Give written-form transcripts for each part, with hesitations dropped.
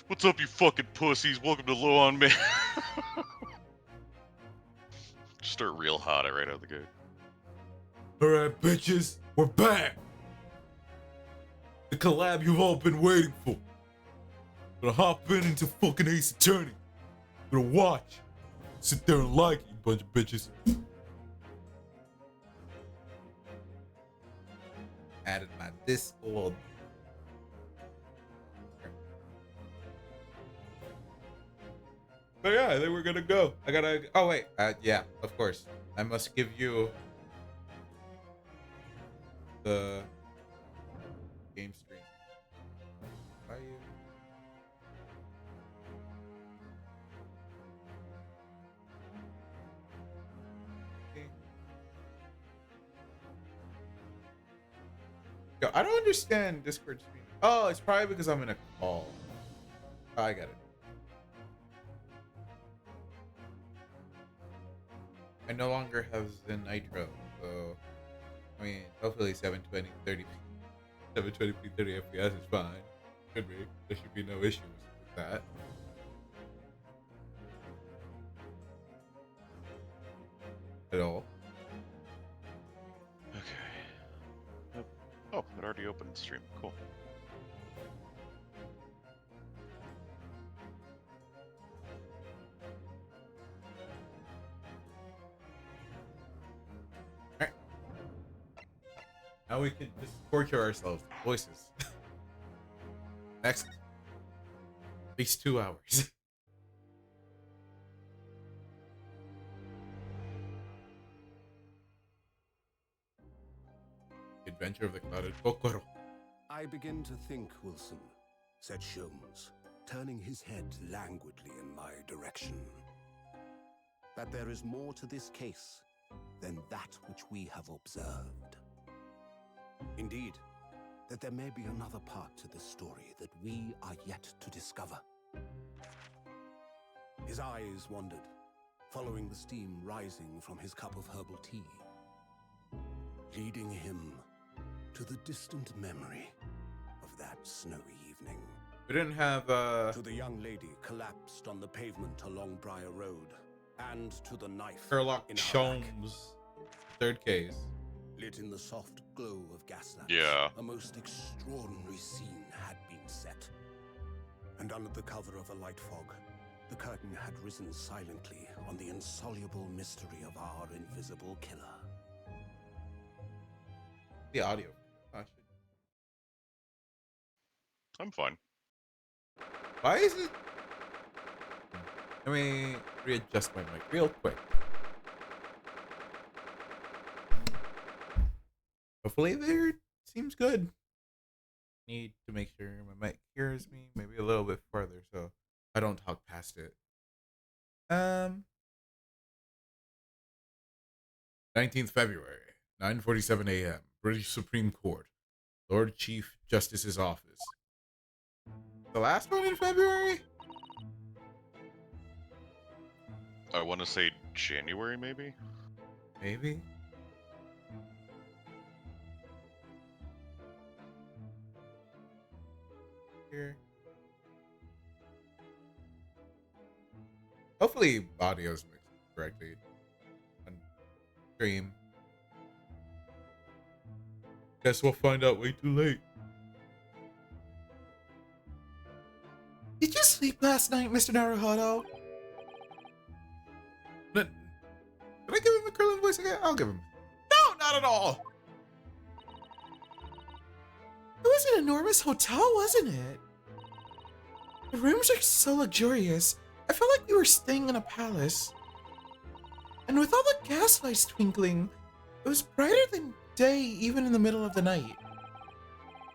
What's up, you fucking pussies? Welcome to Low on Man. Just start real hot right out the gate. Alright, bitches, we're back! The collab you've all been waiting for. Gonna hop into fucking Ace Attorney. Gonna watch. Sit there and like it, you bunch of bitches. Added my Discord. But yeah, I think we're gonna go. I gotta. Oh wait, yeah, of course. I must give you the game stream. Are you? Okay. Yo, I don't understand Discord stream. Oh, it's probably because I'm in a call. Oh, I got it. I no longer have the Nitro, so I mean, hopefully 720, 30, 720p 30 FPS is fine. Should be. There should be no issues with that. At all. Okay. Oh, it already opened the stream. Cool. Alright. Now we can just torture ourselves with voices. Next. At least 2 hours. Adventure of the Clouded Kokoro. I begin to think, Wilson, said Sholmes, turning his head languidly in my direction, that there is more to this case than that which we have observed. Indeed, that there may be another part to this story that we are yet to discover. His eyes wandered, following the steam rising from his cup of herbal tea, leading him to the distant memory of that snowy evening. We didn't have To the young lady collapsed on the pavement along Briar Road, and to the knife Sherlock in her back, Sholmes' third case. lit in the soft glow of gas lamps. Yeah. A most extraordinary scene had been set. And under the cover of a light fog, the curtain had risen silently on the insoluble mystery of our invisible killer. The audio. I'm fine. Why is it? Let me readjust my mic real quick. Hopefully there seems good. Need to make sure my mic hears me maybe a little bit further so I don't talk past it. 19th February, 9:47 a.m. British Supreme Court, Lord Chief Justice's office. The last one in February? I want to say January, maybe? Maybe. Here. Hopefully audio's mixed correctly on stream. Guess we'll find out way too late. Did you sleep last night, Mr. Naruhodo? Did I give him the Krillin voice again? I'll give him. No, not at all. It was an enormous hotel, wasn't it? The rooms are so luxurious. I felt like we were staying in a palace. And with all the gas lights twinkling, it was brighter than day even in the middle of the night.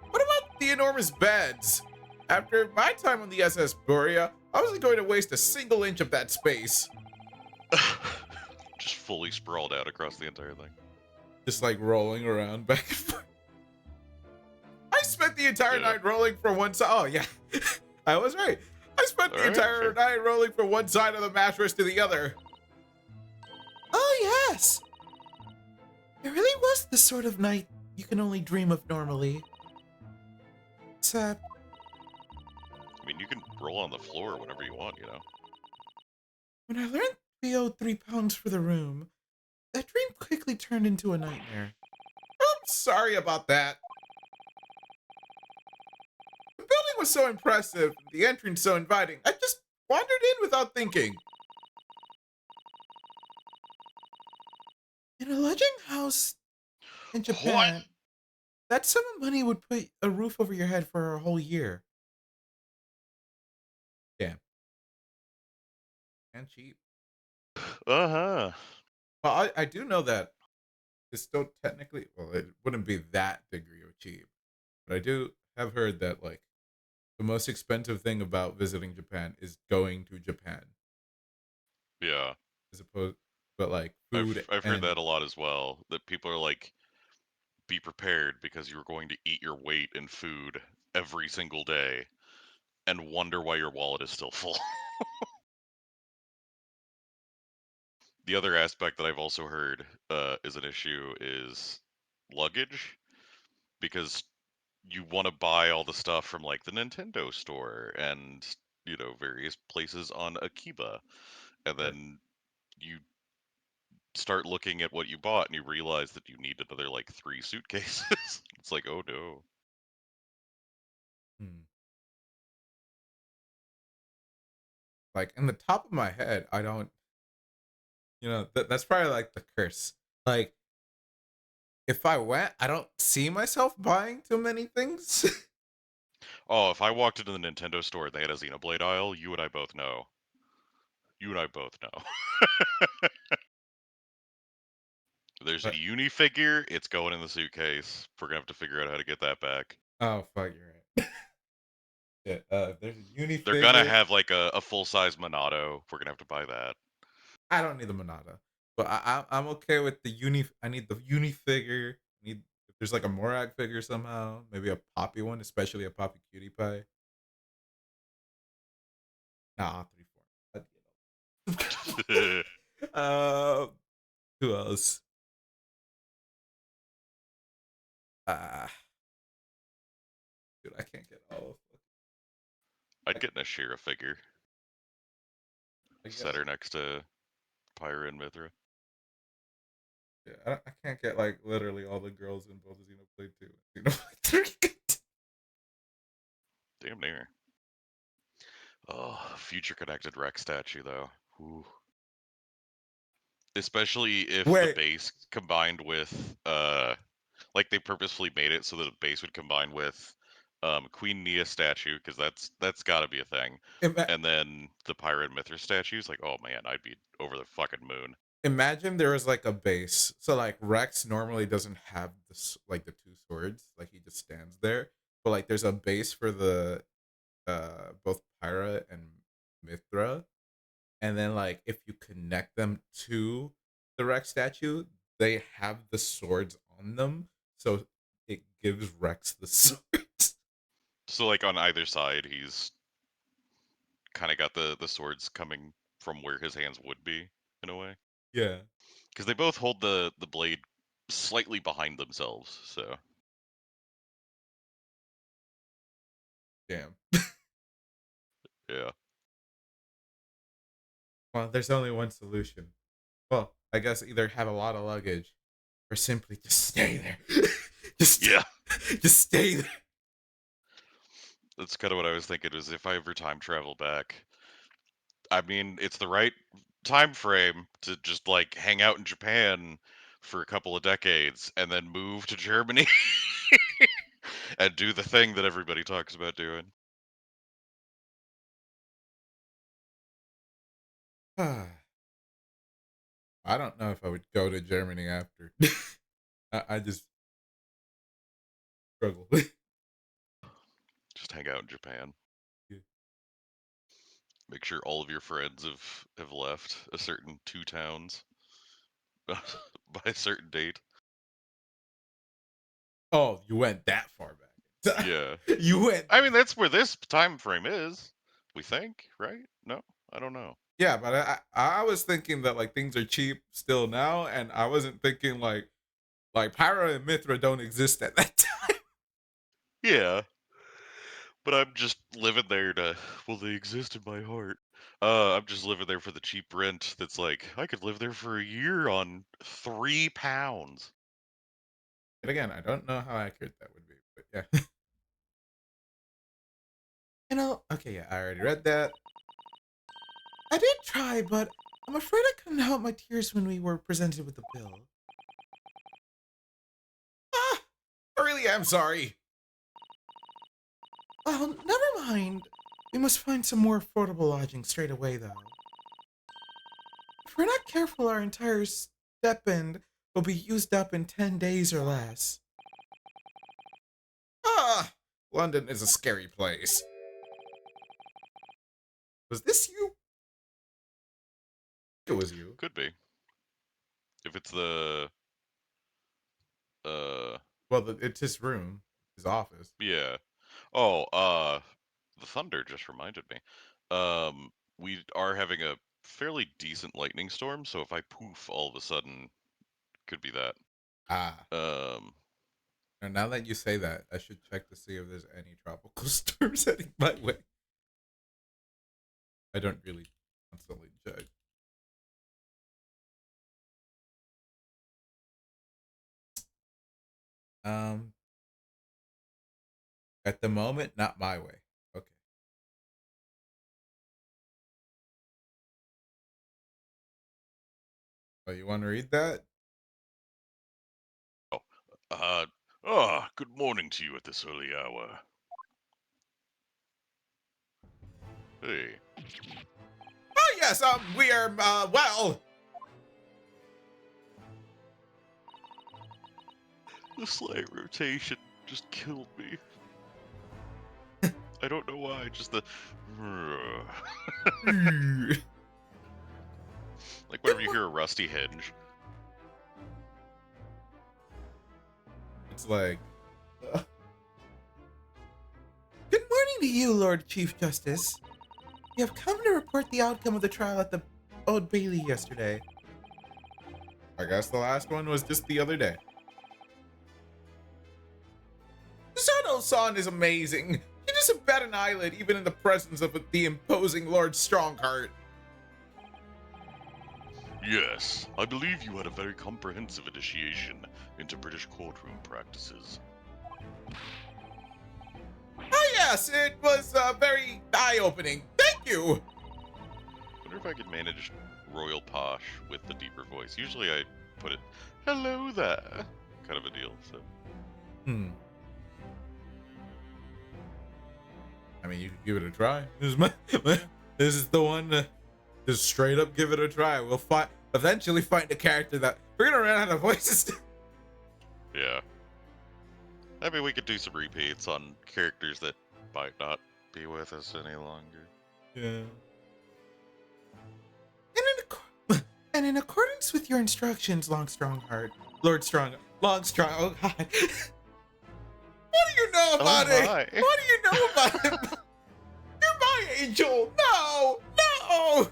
What about the enormous beds? After my time on the SS Borea, I wasn't going to waste a single inch of that space. Just fully sprawled out across the entire thing. Just like rolling around back and forth. I spent the entire night rolling from one side. Oh, yeah. I was right. I spent the entire night rolling from one side of the mattress to the other. Oh, yes. It really was the sort of night you can only dream of normally. Except mean, you can roll on the floor whenever you want, you know? When I learned we owed 3 pounds for the room, that dream quickly turned into a nightmare. I'm sorry about that. The building was so impressive, the entrance so inviting. I just wandered in without thinking. In a legend house in What? Japan, that sum of money would put a roof over your head for a whole year. Damn. And cheap. Uh-huh. Well, I do know that it's still technically, well, it wouldn't be that degree of cheap. But I do have heard that, like, the most expensive thing about visiting Japan is going to Japan, Yeah. as opposed, but like I've food I've heard and that a lot as well. That people are like, be prepared because you're going to eat your weight in food every single day and wonder why your wallet is still full. The other aspect that I've also heard is an issue is luggage, because you want to buy all the stuff from like the Nintendo store and various places on Akiba, and right. then you start looking at what you bought and you realize that you need another like 3 suitcases. It's like, oh no. Hmm. Like in the top of my head, I don't. That's probably like the curse. Like if I went, I don't see myself buying too many things. Oh, if I walked into the Nintendo store and they had a Xenoblade aisle, you and I both know. You and I both know. There's a But uni figure, it's going in the suitcase. We're gonna have to figure out how to get that back. oh fuck, you're right. Yeah, there's a uni They're gonna figure. have like a full size Monado. We're gonna have to buy that. I don't need the Monada, but I'm okay with the uni. I need the uni figure. I need if there's like a Morag figure somehow, maybe a Poppy one, especially a Poppy Cutie Pie. Nah, 3 4. I'd get who else? Uh Dude, I can't get all of them. I'd get an Ashira figure. I Set guess. her next to Pyra and Mithra. Yeah, I can't get like literally all the girls in both Xenoblade 2 and Xenoblade 3. Damn near. Oh, future connected Rex statue though. Ooh. Especially if the Wait, base combined with like they purposefully made it so that the base would combine with Queen Nia statue, because that's got to be a thing, ima- and then the Pirate Mithras statues. Like, oh man, I'd be over the fucking moon. imagine there was like a base. So like Rex normally doesn't have this like the two swords, like he just stands there. But like there's a base for the both Pyra and Mithra, and then like if you connect them to the Rex statue, they have the swords on them, so it gives Rex the swords. So like on either side, he's kind of got the swords coming from where his hands would be in a way, Yeah, because they both hold the blade slightly behind themselves. So damn. yeah, Well, there's only one solution. Well, I guess either have a lot of luggage or simply just stay there. just, yeah. just stay there. That's kind of what I was thinking. Is if I ever time travel back, I mean, it's the right time frame to just like hang out in Japan for a couple of decades and then move to Germany and do the thing that everybody talks about doing. I don't know if I would go to Germany after. I just struggle. Just hang out in Japan. Yeah. Make sure all of your friends have left a certain 2 towns by a certain date. Oh, you went that far back. Yeah. You went. I mean, that's where this time frame is. We think, right? No, I don't know. Yeah, but I was thinking that like things are cheap still now, and I wasn't thinking like Pyra and Mithra don't exist at that time. Yeah. But I'm just living there to. Well, they exist in my heart. I'm just living there for the cheap rent. That's like I could live there for a year on £3. And again, I don't know how accurate that would be, but yeah. Okay, yeah, I already read that. I did try, but I'm afraid I couldn't help my tears when we were presented with the bill. Ah, I really am sorry. Well, never mind. We must find some more affordable lodging straight away, though. If we're not careful, our entire stipend will be used up in 10 days or less. Ah, London is a scary place. Was this you? It was you. Could be if it's the uh Well, it's his room, his office. yeah. Oh, the thunder just reminded me. We are having a fairly decent lightning storm, so if I poof all of a sudden, could be that. Ah, Um, and now that you say that, I should check to see if there's any tropical storms heading my way. I don't really constantly check. Um, at the moment, not my way. Okay. Oh, you want to read that? oh, good morning to you at this early hour. Hey, Oh yes. We are. Well. the slight rotation just killed me. I don't know why, just the like whenever you hear a rusty hinge. It's like. uh, Good morning to you, Lord Chief Justice. You have come to report the outcome of the trial at the Old Bailey yesterday. I guess the last one was just the other day. Sono-san is amazing. She doesn't bat an eyelid even in the presence of the imposing Lord Strongheart. Yes, I believe you had a very comprehensive initiation into British courtroom practices. Oh yes, it was very eye-opening. Thank you. Wonder if I could manage Royal Posh with the deeper voice. Usually I put it, hello there, kind of a deal, so. Hmm. I mean, you could give it a try. This is the one to just straight up give it a try. We'll eventually find a character that we're gonna run out of voices. Yeah. Maybe we could do some repeats on characters that might not be with us any longer. Yeah. And in accordance with your instructions, Lord Strong, Longstrong. Oh God. What do you know about it? my. What do you know about him? You're my angel. No, no.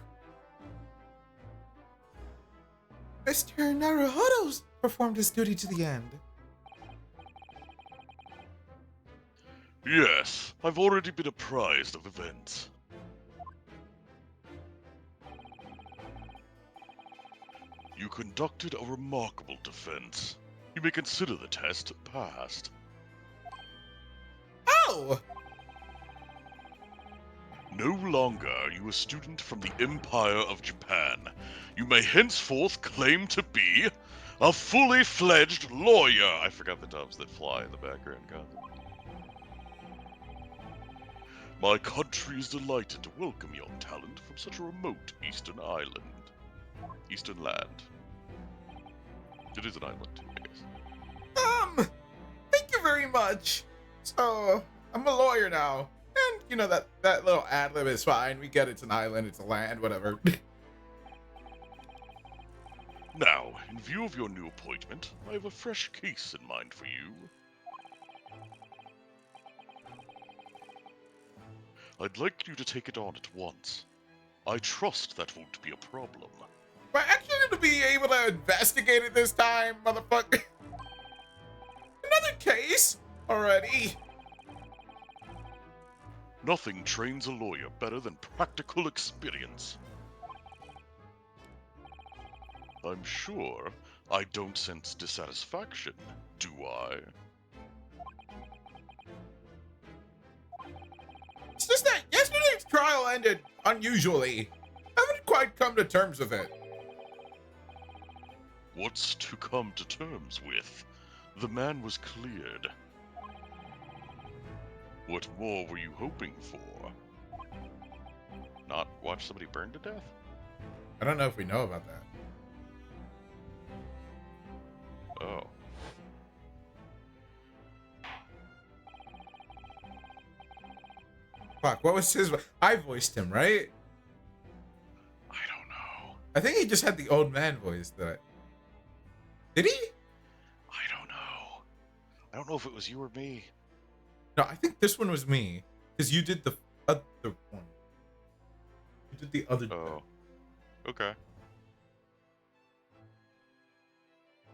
Mr. Naruhodo's performed his duty to the end. Yes, I've already been apprised of events. You conducted a remarkable defense. You may consider the test passed. Oh, No longer are you a student from the Empire of Japan. You may henceforth claim to be a fully fledged lawyer. I forgot the doves that fly in the background. God. My country is delighted to welcome your talent from such a remote eastern island. Eastern land. It is an island, I guess. thank you very much. So I'm a lawyer now, and you know that little ad lib is fine. We get it's an island, it's a land, whatever. Now, in view of your new appointment, I have a fresh case in mind for you. I'd like you to take it on at once. I trust that won't be a problem. We're actually gonna be able to investigate it this time, motherfucker. Another case already. Nothing trains a lawyer better than practical experience. I'm sure I don't sense dissatisfaction, do I? It's just that yesterday's trial ended unusually. I haven't quite come to terms with it. What's to come to terms with? The man was cleared. What more were you hoping for? Not watch somebody burn to death? I don't know if we know about that. Oh. Fuck, what was his? I voiced him, right? I don't know. I think he just had the old man voice. Did he? I don't know. I don't know if it was you or me. No, I think this one was me, because you did the other one. You did the other. Oh. Okay.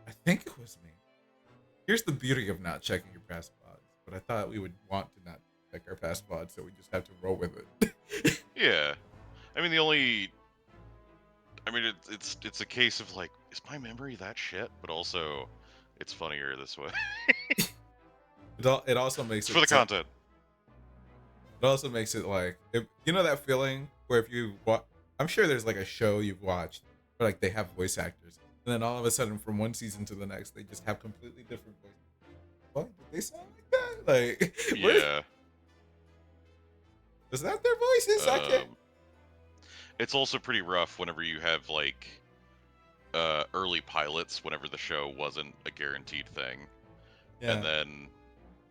I think it was me. Here's the beauty of not checking your past pods, but I thought we would want to not check our past pods, so we just have to roll with it. Yeah. I mean, the only... I mean, it's a case of, like, is my memory that shit? But also, it's funnier this way. It also makes It's it for the content. It also makes it like, if you know that feeling where if you watch, I'm sure there's like a show you've watched where like they have voice actors, and then all of a sudden from one season to the next they just have completely different voices. What did they sound like that? Like, Yeah. is that their voices? I can't. It's also pretty rough whenever you have like early pilots whenever the show wasn't a guaranteed thing. Yeah. And then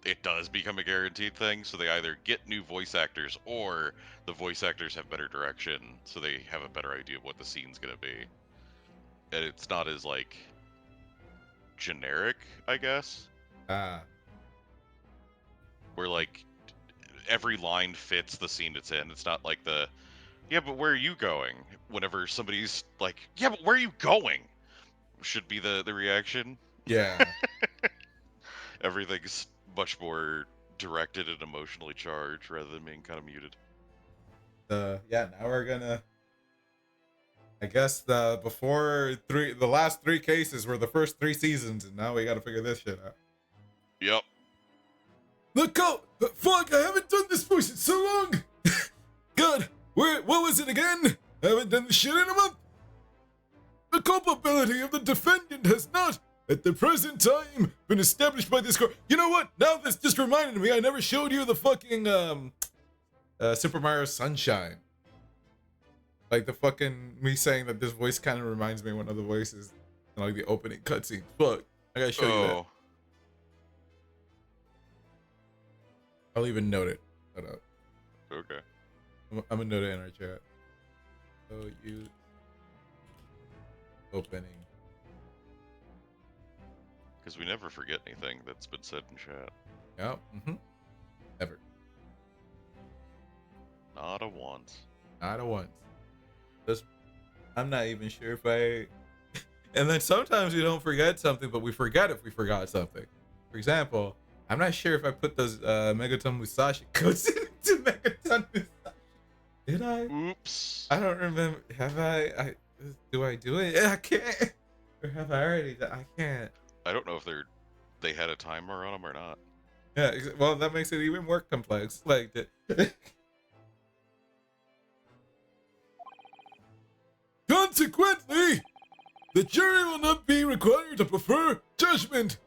it does become a guaranteed thing, so they either get new voice actors or the voice actors have better direction, so they have a better idea of what the scene's gonna be. And it's not as like generic, I guess. Where like every line fits the scene it's in. It's not like the yeah, but where are you going? Whenever somebody's like, yeah, but where are you going? Should be the reaction. Yeah. Everything's much more directed and emotionally charged rather than being kind of muted. Yeah, now we're gonna, I guess the last three cases were the first 3 seasons, and now we gotta figure this shit out. Yep. Look out! Fuck, I haven't done this voice in so long! God, what was it again? I haven't done this shit in a month! The culpability of the defendant has not, at the present time, been established by this court. You know what? Now this just reminded me, I never showed you the fucking, Super Mario Sunshine. Like the fucking, me saying that this voice kind of reminds me of one of the voices in like the opening cutscene. Fuck, I gotta show you that. I'll even note it. Hold up. Okay. I'm gonna note it in our chat. So you opening. Because we never forget anything that's been said in chat. Yep. Ever. Not a once. Not a once. Just, I'm not even sure if I. And then sometimes we don't forget something, but we forget if we forgot something. For example, I'm not sure if I put those Megaton Musashi codes into Megaton Musashi. Did I? Oops. I don't remember. Have I? Do I do it? I can't. Or have I already? I can't. I don't know if they had a timer on them or not. Yeah. Well, that makes it even more complex. Like. Consequently, the jury will not be required to prefer judgment.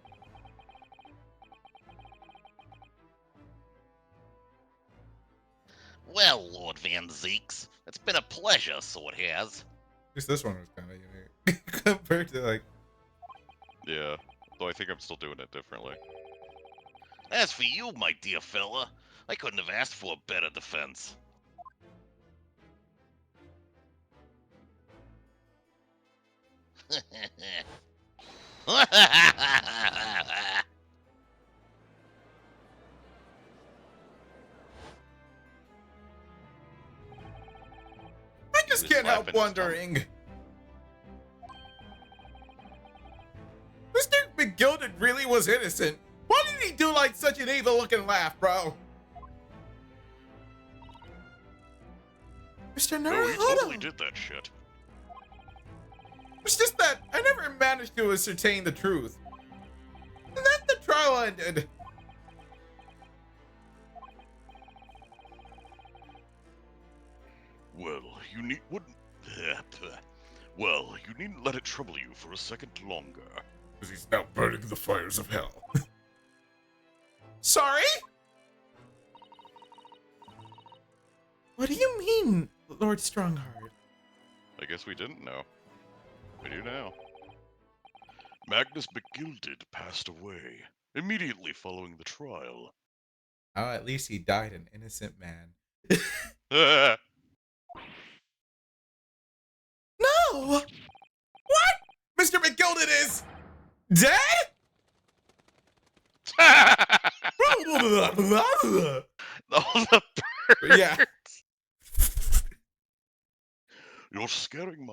Well, Lord Van Zeeks, it's been a pleasure, so it has. At least this one was kind of unique compared to like. Yeah. Though I think I'm still doing it differently. As for you, my dear fella, I couldn't have asked for a better defense. I just He was can't help slapping his wondering. Mr. McGilded really was innocent. Why did he do like such an evil looking laugh, bro? Mr. No, he totally Naruhodo! did that shit. It's just that I never managed to ascertain the truth. And then the trial ended. Well, you need wouldn't. Well, you needn't let it trouble you for a second longer. Because he's now burning the fires of hell. Sorry? What do you mean, Lord Strongheart? I guess we didn't know. We do now. Magnus McGilded passed away immediately following the trial. Oh, at least he died an innocent man. No! What? Mr. McGilded is dead? All the Yeah. You're scaring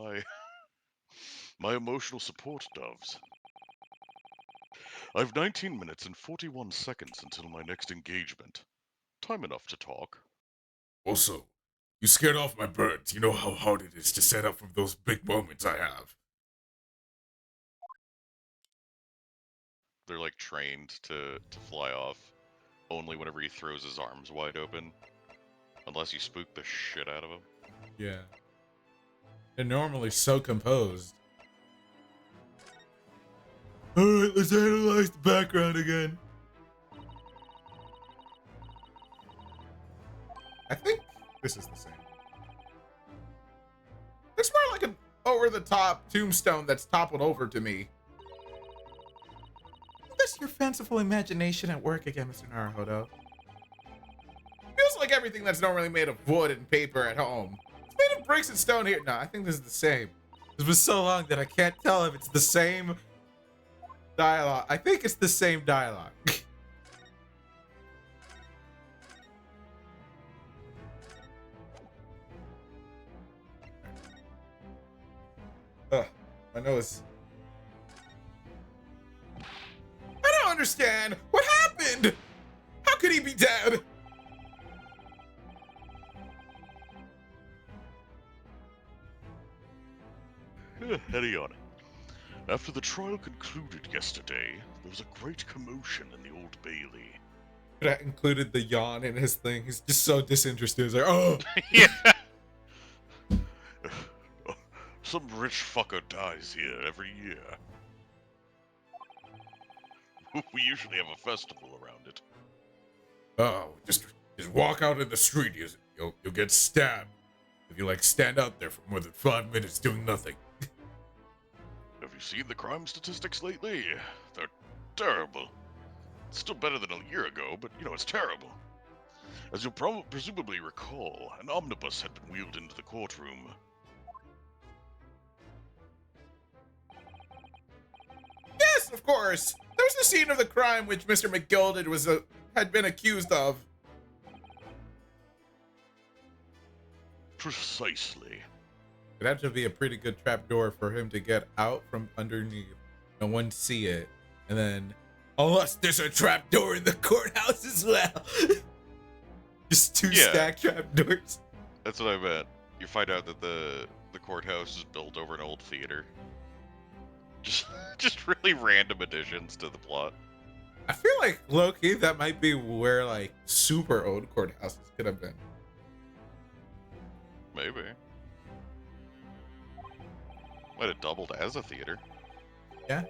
my emotional support doves. I've 19 minutes and 41 seconds until my next engagement. Time enough to talk. Also, you scared off my birds. You know how hard it is to set up for those big moments I have. They're like trained to fly off only whenever he throws his arms wide open. Unless you spook the shit out of him. Yeah. They're normally so composed. Alright, let's analyze the background again. I think this is the same. Looks more like an over-the-top tombstone that's toppled over to me. Is this your fanciful imagination at work again, Mr. Naruhodo? Feels like everything that's normally made of wood and paper at home. It's made of bricks and stone here. No, I think this is the same. This was so long that I can't tell if it's the same dialogue. I think it's the same dialogue. Ugh, my nose. I don't understand. What happened? How could he be dead? Heady on. After the trial concluded yesterday, there was a great commotion in the Old Bailey. That included the yawn in his thing. He's just so disinterested. He's like, oh. Yeah. Some rich fucker dies here every year. We usually have a festival around it. Oh, just walk out in the street. You'll get stabbed if you like stand out there for more than 5 minutes doing nothing. Have you seen the crime statistics lately? They're terrible. It's still better than a year ago, but you know, it's terrible. As you'll presumably recall, an omnibus had been wheeled into the courtroom. Yes, of course. There was the scene of the crime which Mr. McGilded was had been accused of. Precisely. It'd have to be a pretty good trapdoor for him to get out from underneath. No one see it. And then, unless there's a trapdoor in the courthouse as well. Just two Yeah. stacked trapdoors. That's what I meant. You find out that the courthouse is built over an old theater. Just really random additions to the plot. I feel like, low-key, that might be where, like, super old courthouses could have been. Maybe. Might have doubled as a theater. Yeah.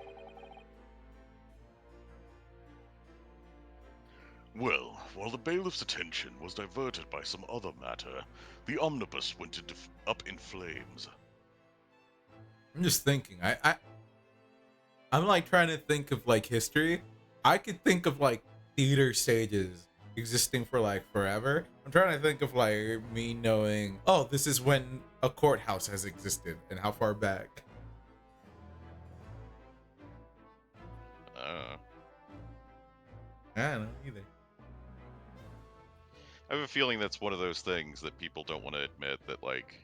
Well, while the bailiff's attention was diverted by some other matter, the omnibus went up in flames. I'm just thinking. I'm like trying to think of like history. I could think of like theater stages existing for like forever. I'm trying to think of like me knowing, oh, this is when a courthouse has existed and how far back. I don't know either. I have a feeling that's one of those things that people don't want to admit that, like,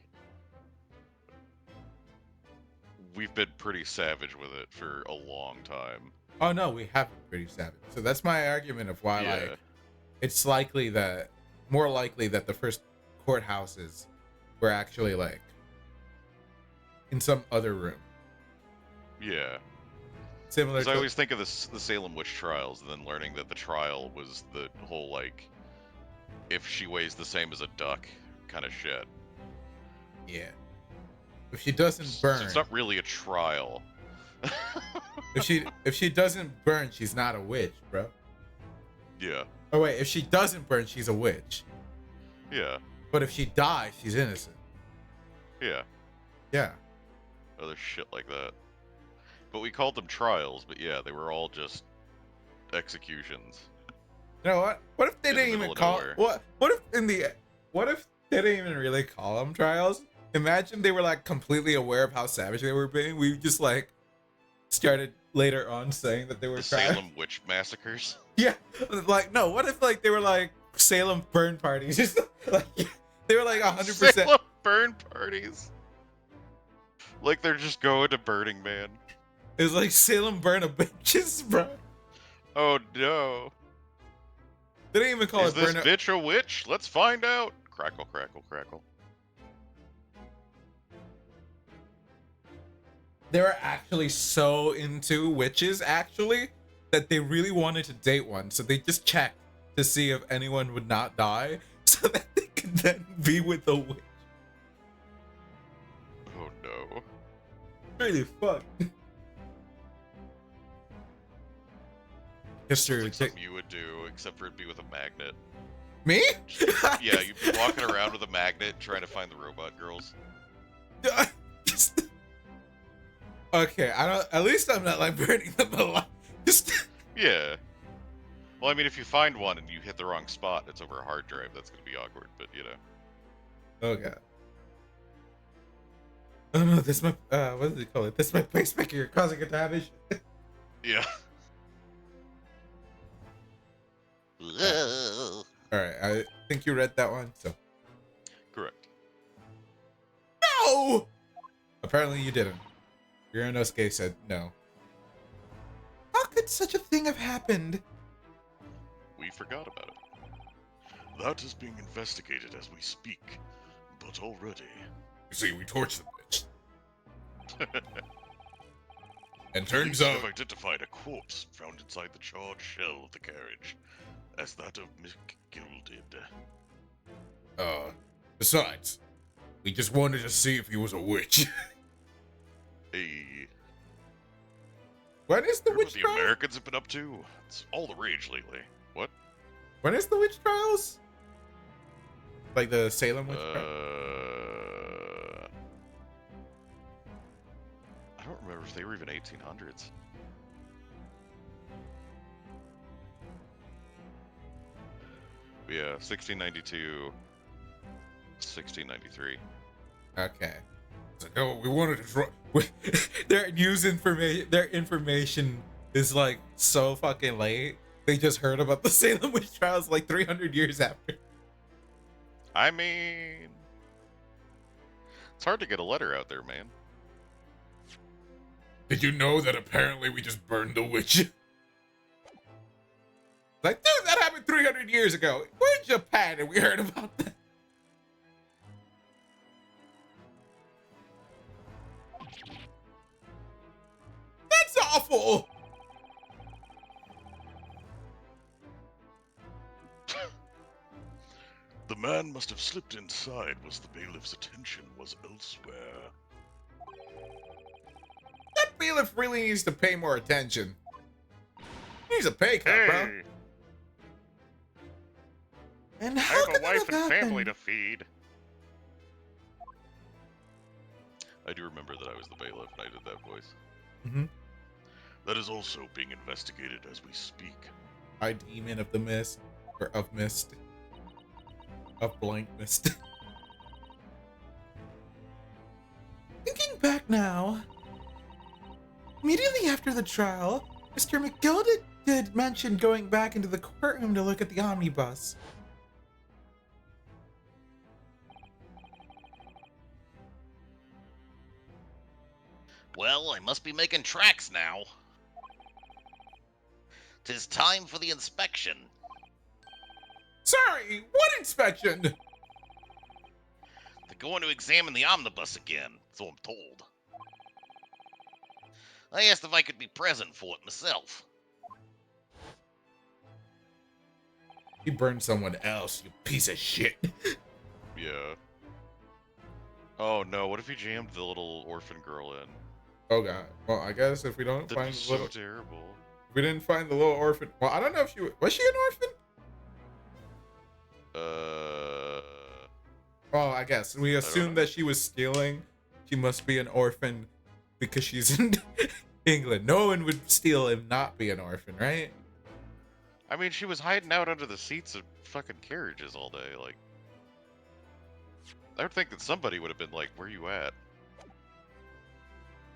we've been pretty savage with it for a long time. Oh no, we have been pretty savage. So that's my argument of why like it's likely that more likely that the first courthouses were actually like in some other room, Yeah. similar Because I to. always think of this, the Salem witch trials, and then learning that the trial was the whole like, if she weighs the same as a duck, kind of shit. Yeah. If she doesn't So it's burn, not really a trial. if she doesn't burn, she's not a witch, bro. Yeah. Oh wait, if she doesn't burn, she's a witch. Yeah. But if she dies, she's innocent. Yeah. Yeah. Other shit like that. But we called them trials, but yeah, they were all just executions. You know what? What if they In the didn't middle even of call nowhere. what if they didn't even really call them trials? Imagine they were like completely aware of how savage they were being. We just like started later on saying that they were The trials. Salem witch massacres. Yeah, like no. What if like they were like Salem burn parties? Just like they were like 100%. Salem burn parties. Like they're just going to Burning Man. It was like Salem burn a bitches, bro. Oh no. They didn't even call Is it this burn. bitch a witch? Let's find out. Crackle, crackle, crackle. They were actually so into witches, actually, that they really wanted to date one. So they just checked to see if anyone would not die, so that they could then be with the witch. Oh no. Really fucked. History It's would like take something you would do, except for it'd be with a magnet. me. Yeah, you'd be walking around with a magnet trying to find the robot girls. Just- okay, I don't. At least I'm not like burning them alive. Just Yeah. Well, I mean, if you find one and you hit the wrong spot, it's over a hard drive. That's gonna be awkward, but you know. oh god. Oh no, that's my what do they call it? That's my pacemaker. You're causing a damage. Yeah. All right, I think you read that one. So Correct. no. Apparently you didn't. Uranosuke said no. How could such a thing have happened? We forgot about it. That is being investigated as we speak. But already, You see, we torched the bitch. And police turns out, have identified a corpse found inside the charred shell of the carriage as that of Miss Gilded. besides, we just wanted to see if he was a witch. Hey, When is the heard what witch the trial? Americans have been up to? It's all the rage lately. What? When is the witch trials? Like the Salem witch trial? I don't remember if they were even 1800s. But yeah, 1692, 1693. Okay. It's like, oh, we wanted to draw. Their news information, their information is like so fucking late. They just heard about the Salem witch trials like 300 years after. I mean, it's hard to get a letter out there, man. Did you know that apparently we just burned the witch? Like, dude, that happened 300 years ago. We're in Japan and we heard about that. That's awful. The man must have slipped inside as the bailiff's attention was elsewhere. That bailiff really needs to pay more attention. He needs a pay cut, bro. And I how have could a wife that and have family happened? to feed. I do remember that I was the bailiff and I did that voice. Mm-hmm. That is also being investigated as we speak. High demon of the mist, or of mist, of blank mist. Thinking back now, immediately after the trial, Mr. McGill did mention going back into the courtroom to look at the omnibus. Well, I must be making tracks now. 'Tis time for the inspection. Sorry, what inspection? The going to examine the omnibus again, so I'm told. I asked if I could be present for it myself. You burned someone else, you piece of shit. Yeah. Oh no, what if he jammed the little orphan girl in? Oh god. Well, I guess if we don't That'd be find the so little, terrible. if we didn't find the little orphan. Well, I don't know if was she an orphan? Uh, Well, I guess we don't assume know. that she was stealing. She must be an orphan because she's in England. No one would steal and not be an orphan, right? I mean, she was hiding out under the seats of fucking carriages all day. Like, I would think that somebody would have been like, "Where you at?"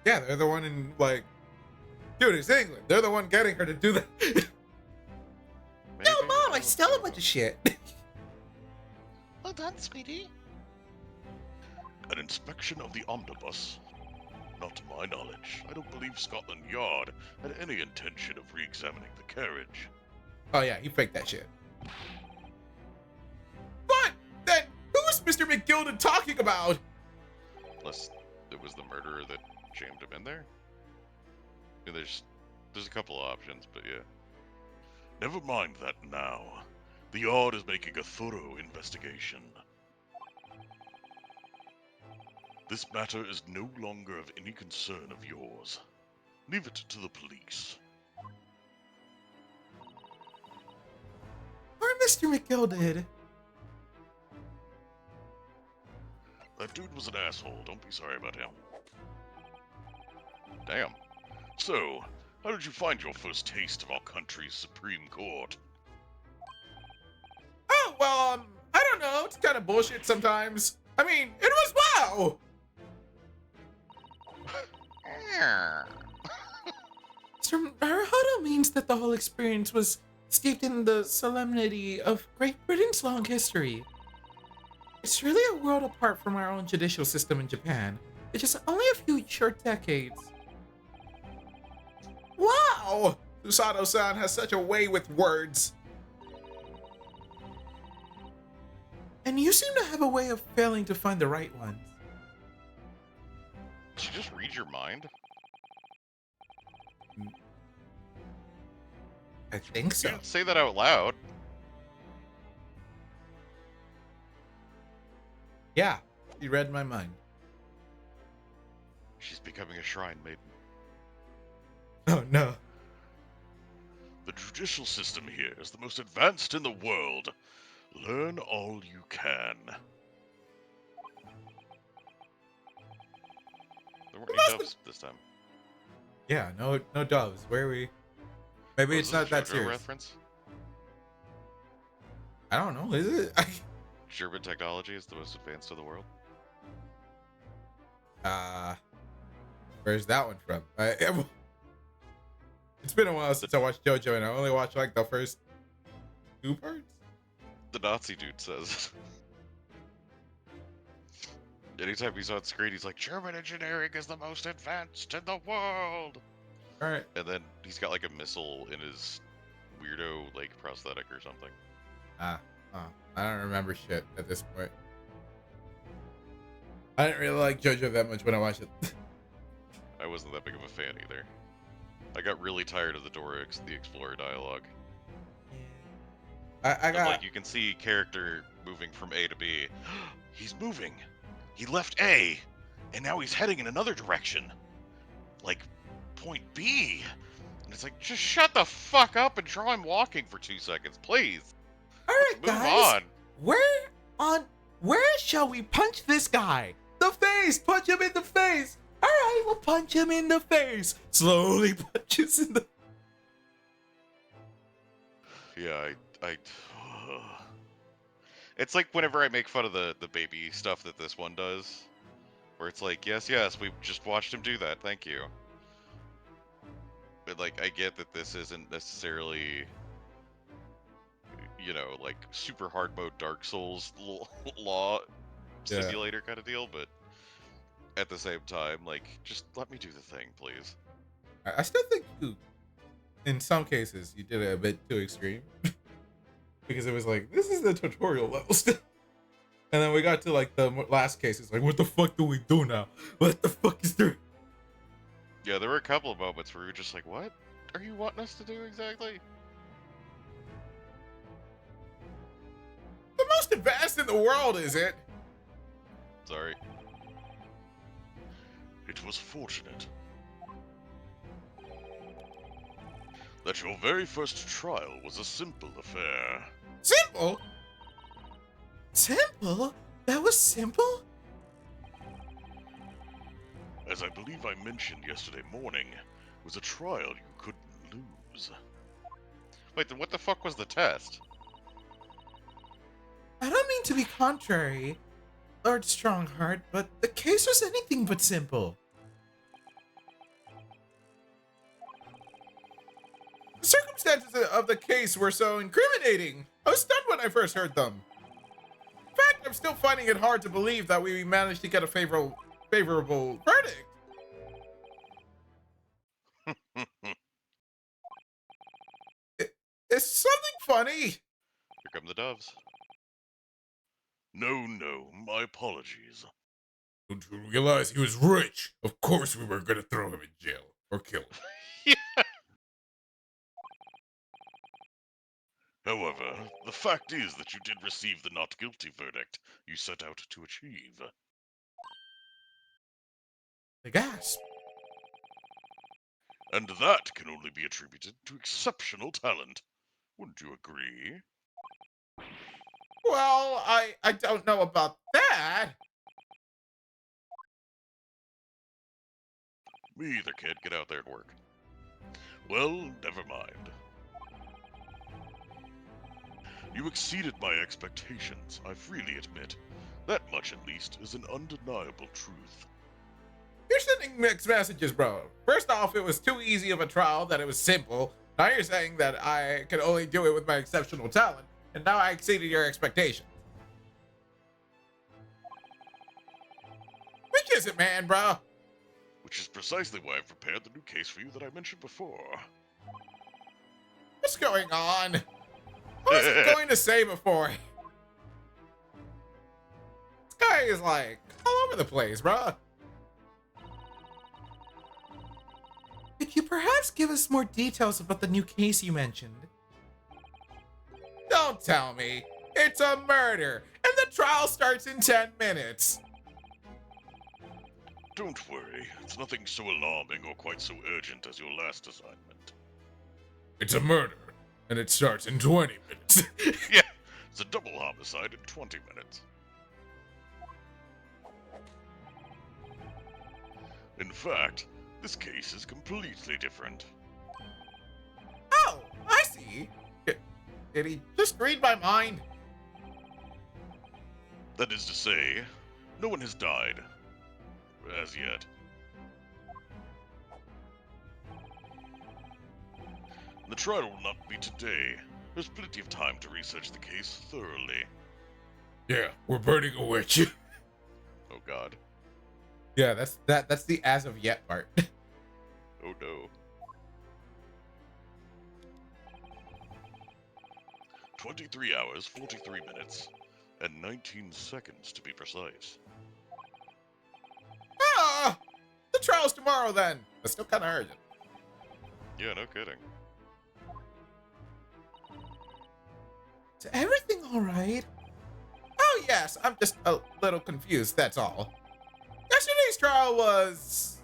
Yeah, they're the one in like, dude, it's England. They're the one getting her to do that. Yo, Maybe, mom, I don't stole a know. bunch of shit. Well done, sweetie. An inspection of the omnibus? Not to my knowledge. I don't believe Scotland Yard had any intention of re-examining the carriage. Oh yeah, he faked that shit. But then, who was Mr. McGilden talking about? Unless it was the murderer that jammed him in there. Yeah, there's a couple of options, but yeah. Never mind that now. The Yard is making a thorough investigation. This matter is no longer of any concern of yours. Leave it to the police. Or Mr. McGill. That dude was an asshole. Don't be sorry about him. Damn. So, how did you find your first taste of our country's Supreme Court? Oh well, I don't know. It's kind of bullshit sometimes. I mean, it was wow. Mr. Naruhodo means that the whole experience was steeped in the solemnity of Great Britain's long history. It's really a world apart from our own judicial system in Japan. It's just only a few short decades. Wow! Susato-san has such a way with words. And you seem to have a way of failing to find the right ones. Did you just read your mind? I think You so. didn't say that out loud. Yeah, he read my mind. She's becoming a shrine maiden. Oh no. The judicial system here is the most advanced in the world. Learn all you can. There weren't any doves this time. Yeah, no doves. Where are we? Maybe Oh, it's is not this a that JoJo serious. reference? I don't know. Is it? German technology is the most advanced in the world. Where's that one from? It's been a while since I watched JoJo, and I only watched like the first 2 parts. The Nazi dude says. Anytime he's on screen, he's like, German engineering is the most advanced in the world. All right. And then he's got like a missile in his weirdo like prosthetic or something. I don't remember shit at this point. I didn't really like JoJo that much when I watched it. I wasn't that big of a fan either. I got really tired of the Dora the Explorer dialogue. I Of, got like, you can see character moving from A to B. He's moving. He left A, and now he's heading in another direction. Like, point B. And it's like, just shut the fuck up and draw him walking for 2 seconds, please. All right, Move guys. on. Where shall we punch this guy? The face. Punch him in the face. All right, we'll punch him in the face. Slowly punches in the. Yeah, I it's like whenever I make fun of the baby stuff that this one does, where it's like, yes, we just watched him do that, thank you. But like, I get that this isn't necessarily, you know, like super hard mode Dark Souls law Yeah. simulator kind of deal, but at the same time, like, just let me do the thing, please. I still think you, in some cases, you did it a bit too extreme. Because it was like, this is the tutorial level stuff. And then we got to like the last case. It's like, what the fuck do we do now? What the fuck is there? Yeah, there were a couple of moments where we were just like, what are you wanting us to do exactly? The most advanced in the world, is it? Sorry. It was fortunate that your very first trial was a simple affair. Simple. Simple? That was simple? As I believe I mentioned yesterday morning, it was a trial you couldn't lose. Wait, then what the fuck was the test? I don't mean to be contrary, Lord Strongheart, but the case was anything but simple. The circumstances of the case were so incriminating. I was stunned when I first heard them. In fact, I'm still finding it hard to believe that we managed to get a favorable verdict. Is something funny? Here come the doves. No, my apologies. Don't you realize he was rich? Of course we were gonna throw him in jail or kill him. However, the fact is that you did receive the not guilty verdict you set out to achieve. The gasp. And that can only be attributed to exceptional talent. Wouldn't you agree? Well, I don't know about that. Me either, kid. Get out there and work. Well, never mind. You exceeded my expectations, I freely admit. That much, at least, is an undeniable truth. You're sending mixed messages, bro. First off, it was too easy of a trial that it was simple. Now you're saying that I can only do it with my exceptional talent, and now I exceeded your expectations. Which is it, man, bro? Which is precisely why I've prepared the new case for you that I mentioned before. What's going on? What was he going to say before? This guy is like all over the place, bro. Could you perhaps give us more details about the new case you mentioned? Don't tell me. It's a murder, and the trial starts in 10 minutes. Don't worry, it's nothing so alarming or quite so urgent as your last assignment. It's a murder, and it starts in 20 minutes. Yeah, it's a double homicide in 20 minutes. In fact, this case is completely different. Oh, I see. Did he just read my mind? That is to say, no one has died. As yet. The trial will not be today. There's plenty of time to research the case thoroughly. Yeah, we're burning a witch. Oh god. Yeah, that's the as of yet part. Oh no. 23 hours, 43 minutes, and 19 seconds to be precise. Ah, the trial's tomorrow then. That's still kind of urgent. Yeah, no kidding. Is everything alright? Oh yes, I'm just a little confused, that's all. Yesterday's trial was...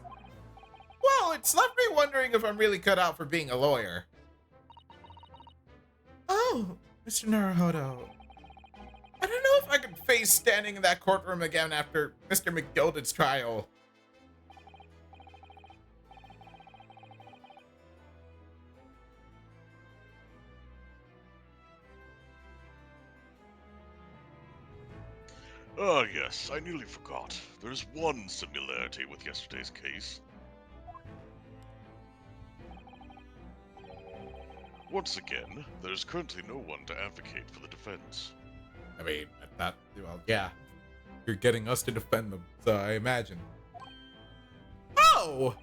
Well, it's left me wondering if I'm really cut out for being a lawyer. Oh, Mr. Naruhodo. I don't know if I could face standing in that courtroom again after Mr. McGilded's trial. Ah, yes, I nearly forgot. There's one similarity with yesterday's case. Once again, there's currently no one to advocate for the defense. I mean, well, yeah. You're getting us to defend them, so I imagine. Oh!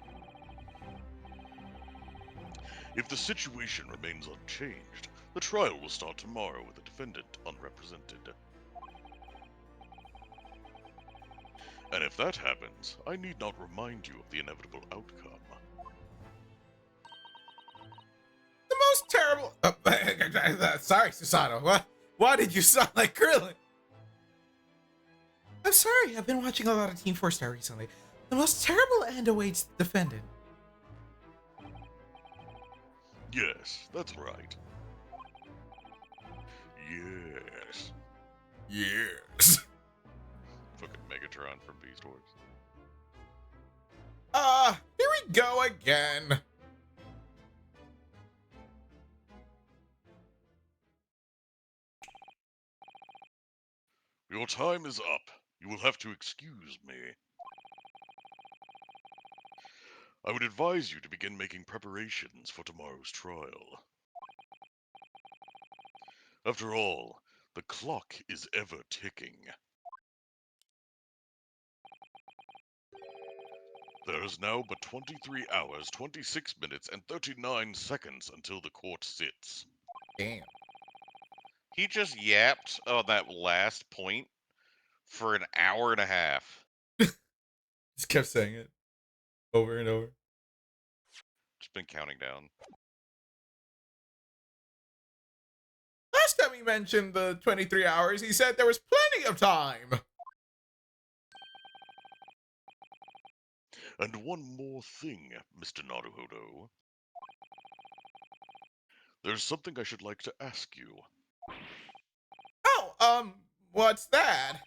If the situation remains unchanged, the trial will start tomorrow with the defendant unrepresented. And if that happens, I need not remind you of the inevitable outcome. The most terrible. Sorry, Susanoo. What? Why did you sound like Krillin? I'm sorry, I've been watching a lot of Team 4 Star recently. The most terrible end awaits the defendant. Yes, that's right. Yes. Yes. Fucking Megatron from Beast Wars. Here we go again. Your time is up. You will have to excuse me. I would advise you to begin making preparations for tomorrow's trial. After all, the clock is ever ticking. There is now but 23 hours, 26 minutes, and 39 seconds until the court sits. Damn. He just yapped on that last point for an hour and a half. Just kept saying it over and over. Just been counting down. Last time he mentioned the 23 hours, he said there was plenty of time. And one more thing, Mr. Naruhodo. There's something I should like to ask you. Oh, what's that?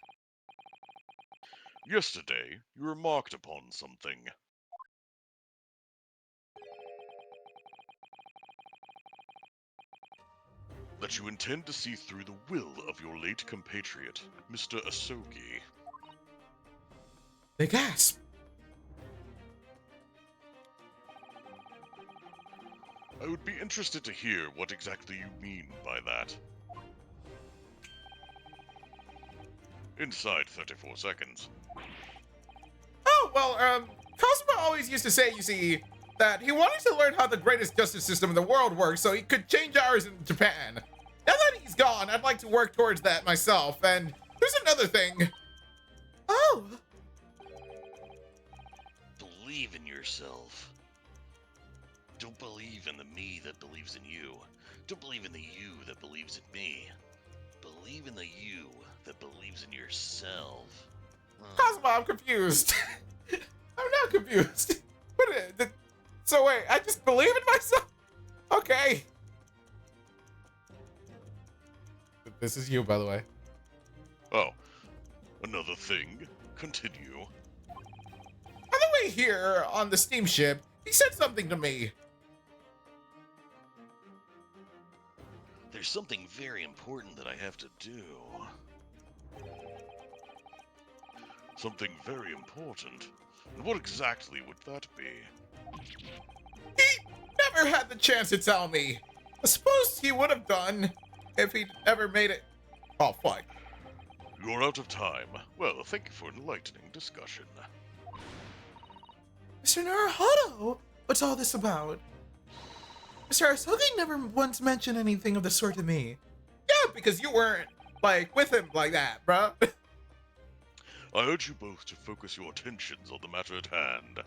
Yesterday, you remarked upon something. That you intend to see through the will of your late compatriot, Mr. Asogi. They gasp. I would be interested to hear what exactly you mean by that. Inside 34 seconds. Oh, well, Cosmo always used to say, you see, that he wanted to learn how the greatest justice system in the world works so he could change ours in Japan. Now that he's gone, I'd like to work towards that myself, and there's another thing. Oh! Believe in yourself. Don't believe in the me that believes in you. Don't believe in the you that believes in me. Believe in the you that believes in yourself. Cosmo, I'm confused. I'm now confused. So wait, I just believe in myself? Okay. This is you, by the way. Oh, another thing. Continue. On the way here on the steamship, he said something to me. There's something very important that I have to do. Something very important. And what exactly would that be? He never had the chance to tell me. I suppose he would have done if he'd ever made it. Oh, fuck. You're out of time. Well, thank you for an enlightening discussion. Mr. Naruhodo, what's all this about? Mr. Asogi never once mentioned anything of the sort to me. Yeah, because you weren't, like, with him like that, bruh. I urge you both to focus your attentions on the matter at hand.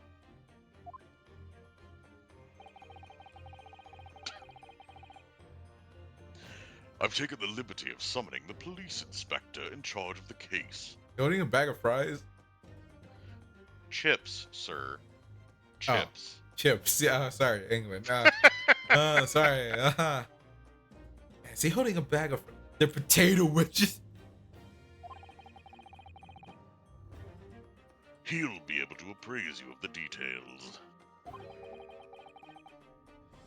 I've taken the liberty of summoning the police inspector in charge of the case. Holding a bag of fries? Chips, sir. Oh. Chips. Chips. Yeah, sorry, England. Sorry. Is he holding a bag of the potato wedges? He'll be able to appraise you of the details.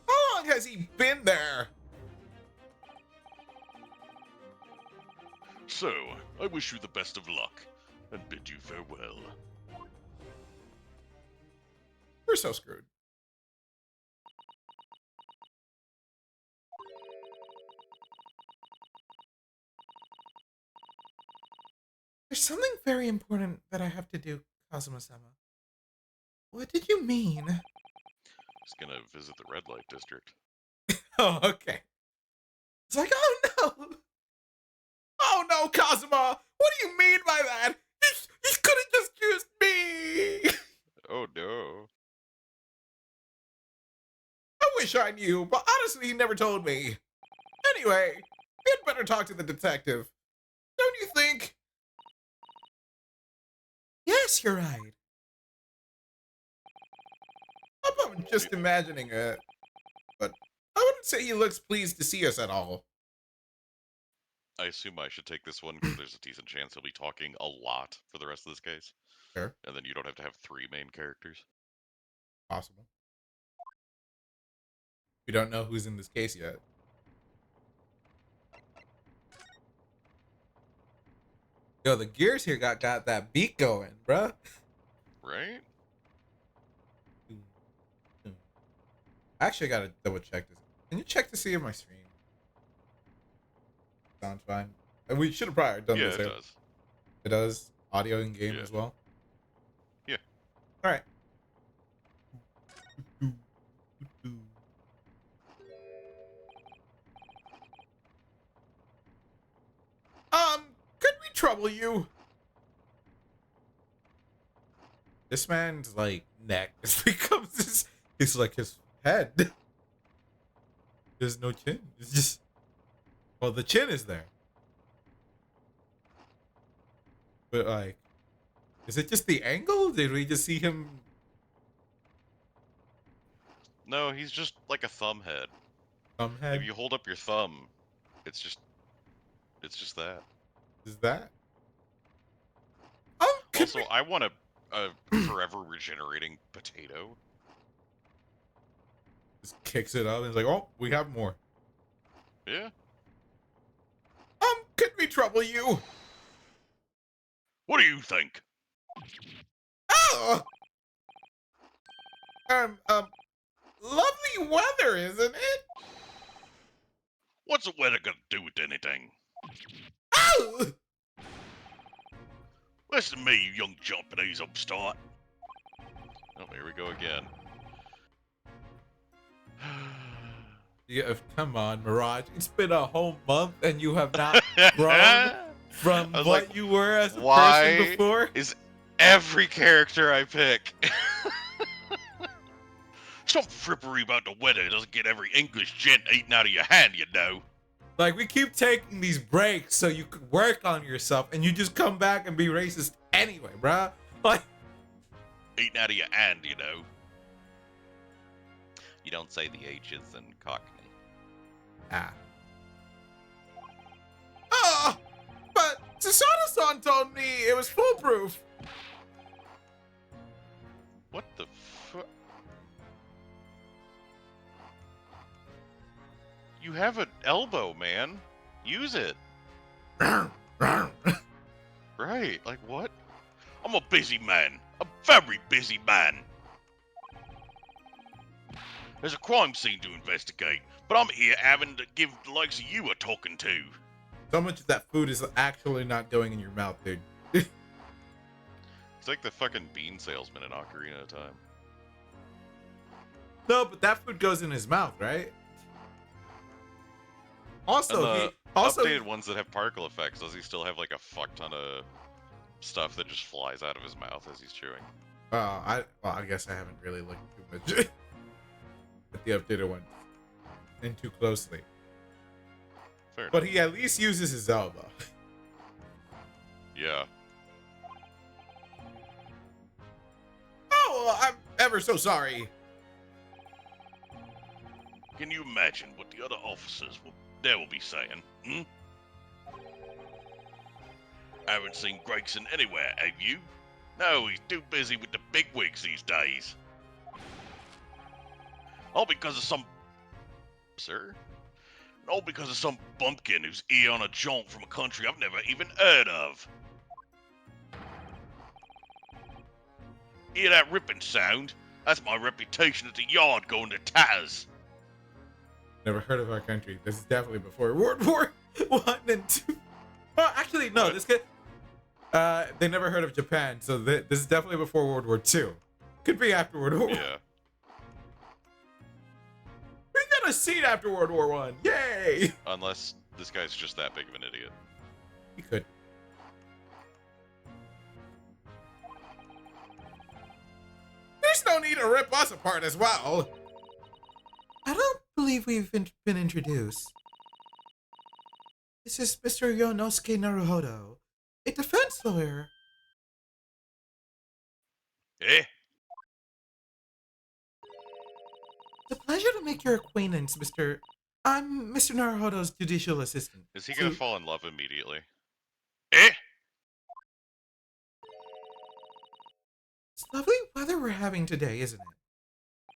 How long has he been there? So, I wish you the best of luck, and bid you farewell. We're so screwed. There's something very important that I have to do, Kazuma-sama. What did you mean? He's gonna visit the red light district. Oh, okay. It's like, oh no! Oh no, Kazuma! What do you mean by that? He could have just used wish I knew, but honestly, he never told me. Anyway, we'd better talk to the detective. Don't you think? Yes, you're right. I'm just imagining it, but I wouldn't say he looks pleased to see us at all. I assume I should take this one because there's a decent chance he'll be talking a lot for the rest of this case. Sure, And then you don't have to have 3 main characters. possible. We don't know who's in this case yet. Yo, the gears here got that beat going, bruh. Right? Actually, I gotta double check this. Can you check to see if my stream sounds fine? And we should have probably done Yeah, this. it does. It does audio in game Yeah. as well. Yeah. All right. Could we trouble you? This man's like neck just becomes it's like his head. There's no chin. It's just, well, the chin is there, but like, is it just the angle? Did we just see him? No, he's just like a thumb head. Head? If you hold up your thumb, it's just that. Is that? Could Also, I want a forever regenerating potato. just kicks it up and is like, oh, we have more. Yeah. Could we trouble you? What do you think? Oh! Lovely weather, isn't it? What's the weather got to do with anything? Oh! Listen to me, you young Japanese upstart. Oh, here we go again. Yeah, come on, Mirage. It's been a whole month and you have not grown from I was what like, you were as a why person before. is every character I pick? Some frippery about the weather doesn't get every English gent eaten out of your hand, you know. Like, we keep taking these breaks so you could work on yourself and you just come back and be racist anyway, bruh. Like, Eaten out of your hand, you know. You don't say the H's in Cockney. ah. Oh, but Susanna-san told me it was foolproof. What the fu- You have an elbow, man. Use it. Right, like what? I'm a busy man. A very busy man. There's a crime scene to investigate, but I'm here having to give the likes of you a talking to. So much of that food is actually not going in your mouth, dude. He's like the fucking bean salesman in Ocarina of Time. No, but that food goes in his mouth, right? And Also, the he updated ones that have particle effects, does he still have like a fuck ton of stuff that just flies out of his mouth as he's chewing? I guess I haven't really looked too much at the updated one and too closely. Fair But enough. he at least uses his elbow. Yeah. Oh, I'm ever so sorry. Can you imagine what the other officers will be saying? Hmm? Haven't seen Gregson anywhere, have you? No, he's too busy with the bigwigs these days. All because of some... Sir? All because of some bumpkin who's here on a jaunt from a country I've never even heard of. Hear that ripping sound? That's my reputation at the yard going to tatters. Never heard of our country. This is definitely before World War One and Two. Well, actually, no. What? This could. They never heard of Japan, so this is definitely before World War Two. Could be after World War. Yeah. We got a scene after World War One. Yay! Unless this guy's just that big of an idiot. He could. There's no need to rip us apart as well. I don't believe we've been introduced. This is Mr. Yonosuke Naruhodo, a defense lawyer. Eh? It's a pleasure to make your acquaintance, Mr. I'm Mr. Naruhodo's judicial assistant. Is he gonna fall in love immediately? Eh? It's lovely weather we're having today, isn't it?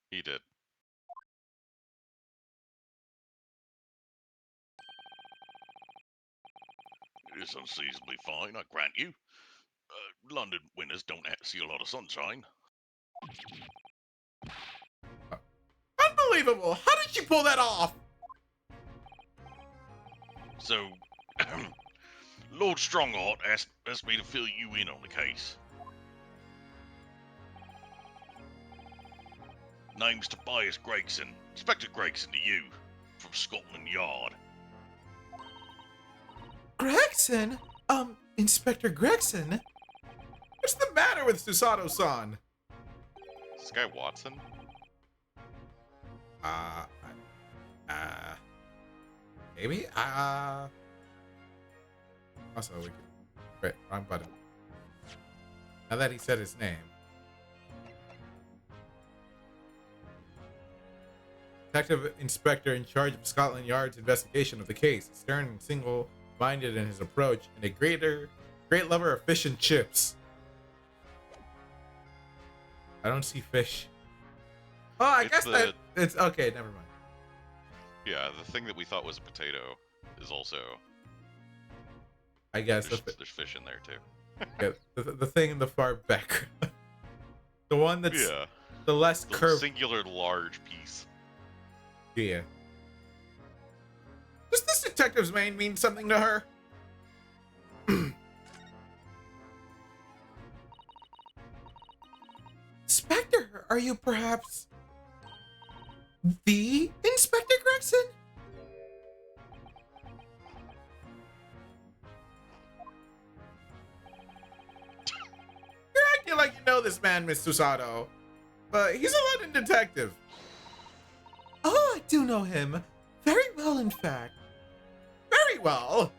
He did. It is unseasonably fine, I grant you. London winters don't see a lot of sunshine. Unbelievable! How did you pull that off? So, Lord Strongheart asked me to fill you in on the case. Name's Tobias Gregson. Inspector Gregson to you, from Scotland Yard. Gregson? Inspector Gregson? What's the matter with Susato-san? Is this guy Watson? Uh, maybe? Also, we could. Wait, wrong button. Now that he said his name. Detective Inspector in charge of Scotland Yard's investigation of the case, stern and single-minded in his approach, and a great lover of fish and chips. I don't see fish. Oh, I It's guess the- that it's okay. Never mind. Yeah, the thing that we thought was a potato is also I guess there's fish in there too. yeah, the thing in the far background, the one that's Yeah, the less the curved. singular large piece. Yeah. Does this detective's name mean something to her? Inspector, are you perhaps the Inspector Gregson? You're acting like you know this man, Miss Susato, but he's a London detective. Oh, I do know him. Very well, in fact. Very well.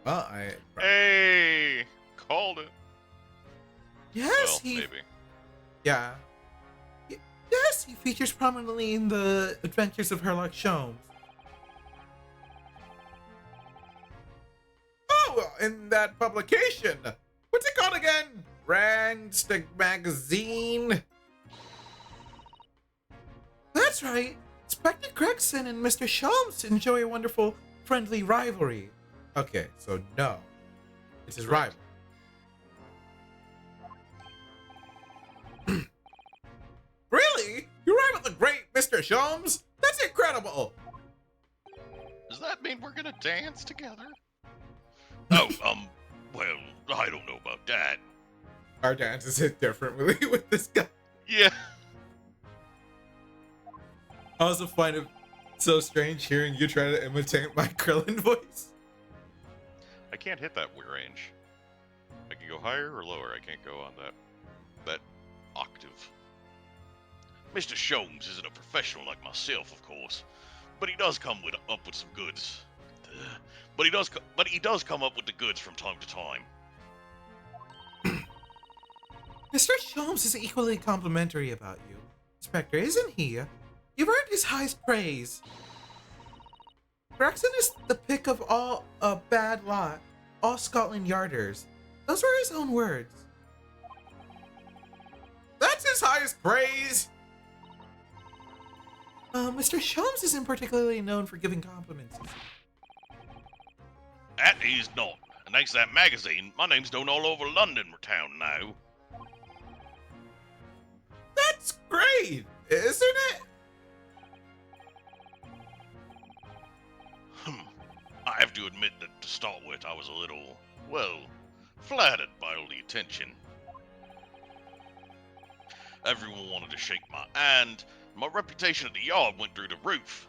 Well, Hey, called it. Yes, Well, he. maybe. yeah. Yes, he features prominently in the Adventures of Sherlock Holmes. Oh, well, in that publication. What's it called again? Randstad Magazine. That's right. Inspector Gregson and Mr. Sholmes enjoy a wonderful, friendly rivalry. Okay, so no, it's his Correct. rival. Really? You rival the great Mr. Sholmes? That's incredible. Does that mean we're gonna dance together? Oh, well, I don't know about that. Our dances hit differently with this guy. Yeah. I also find it so strange hearing you try to imitate my Krillin voice. I can't hit that range. I can go higher or lower. I can't go on that octave. Mr. Sholmes isn't a professional like myself, of course, but he does come up with some goods. But he does come up with the goods from time to time. Mr. Sholmes is equally complimentary about you, Inspector, isn't he? You've earned his highest praise. Gregson is the pick of all a bad lot, all Scotland Yarders. Those were his own words. That's his highest praise. Mr. Sholmes isn't particularly known for giving compliments. That he's not. And thanks to that magazine, my name's known all over London town now. That's great, isn't it? I have to admit that to start with, I was a little, well, flattered by all the attention. Everyone wanted to shake my hand. My reputation at the yard went through the roof.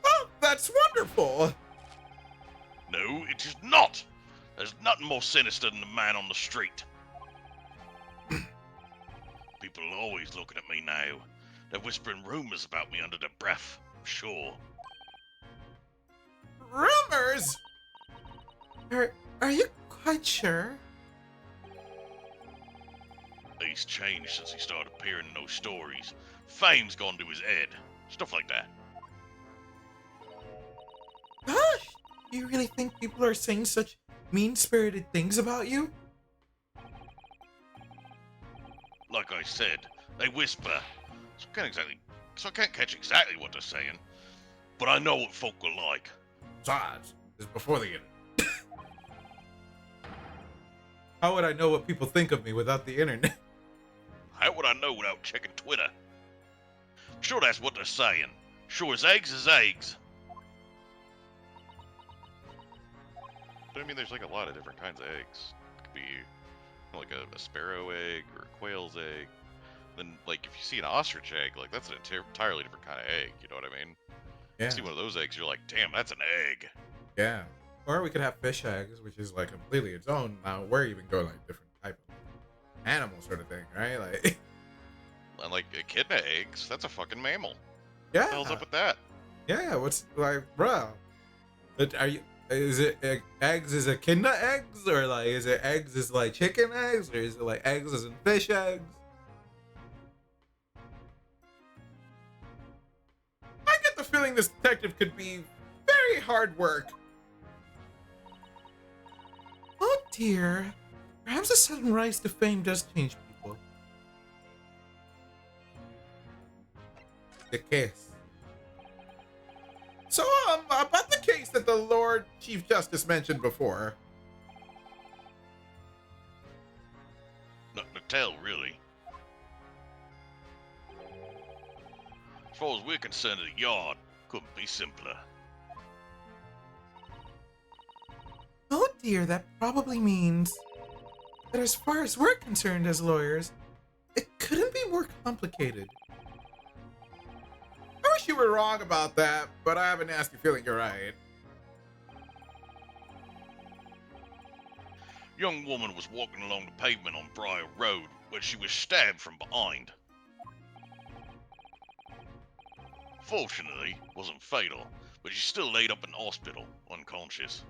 Oh, that's wonderful. No, it is not. There's nothing more sinister than the man on the street. people are always looking at me now. They're whispering rumors about me under their breath, I'm sure. Rumors? Are you quite sure? He's changed since he started appearing in those stories. Fame's gone to his head. Stuff like that. Gosh, do you really think people are saying such mean-spirited things about you? Like I said, they whisper. So I can't catch exactly what they're saying. But I know what folk are like. Besides, this is before the internet. How would I know what people think of me without the internet? How would I know without checking Twitter? Sure, that's what they're saying. Sure as eggs is eggs. But I mean, there's like a lot of different kinds of eggs. It could be like a sparrow egg or a quail's egg. Then, like, if you see an ostrich egg, like, that's an entirely different kind of egg. You know what I mean? Yeah. You see one of those eggs, you're like, damn, that's an egg. Yeah. Or we could have fish eggs, which is like completely its own. Now we're even going like different type of animal sort of thing, right? Like, And like echidna eggs, that's a fucking mammal. What yeah, the hell's up with that? yeah. What's like, bro? But are you? Is it eggs as echidna eggs, or like is it eggs as like chicken eggs, or is it like eggs as in fish eggs? I get the feeling this detective could be very hard work. Oh dear. Perhaps a sudden rise to fame does change people. The case. So, about the case that the Lord Chief Justice mentioned before. Nothing to tell, really. As far as we're concerned, the yard couldn't be simpler. Oh dear, that probably means that as far as we're concerned as lawyers, it couldn't be more complicated. I wish you were wrong about that, but I have a nasty feeling you're right. Young woman was walking along the pavement on Briar Road when she was stabbed from behind. Fortunately, it wasn't fatal, but she's still laid up in hospital, unconscious.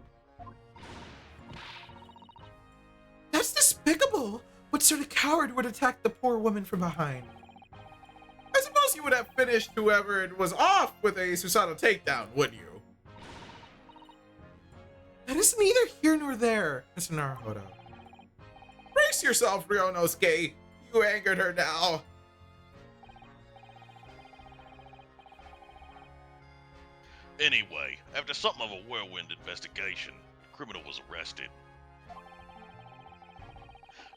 That's despicable! What sort of coward would attack the poor woman from behind? I suppose you would have finished whoever it was off with a suicidal takedown, wouldn't you? That is neither here nor there, Mr. Naruhodo. Brace yourself, Ryonosuke. You angered her now. Anyway, after something of a whirlwind investigation, the criminal was arrested.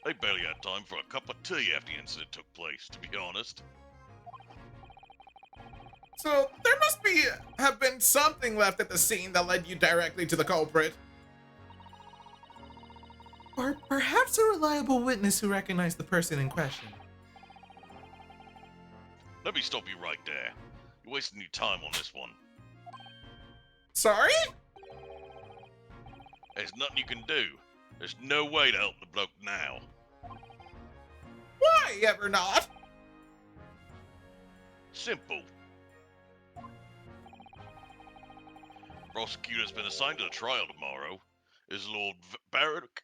They barely had time for a cup of tea after the incident took place, to be honest. So there must have been something left at the scene that led you directly to the culprit. Or perhaps a reliable witness who recognized the person in question. Let me stop you right there. You're wasting your time on this one. Sorry? There's nothing you can do. There's no way to help the bloke now. Why ever not? Simple. Prosecutor's been assigned to the trial tomorrow. Is Lord Barak...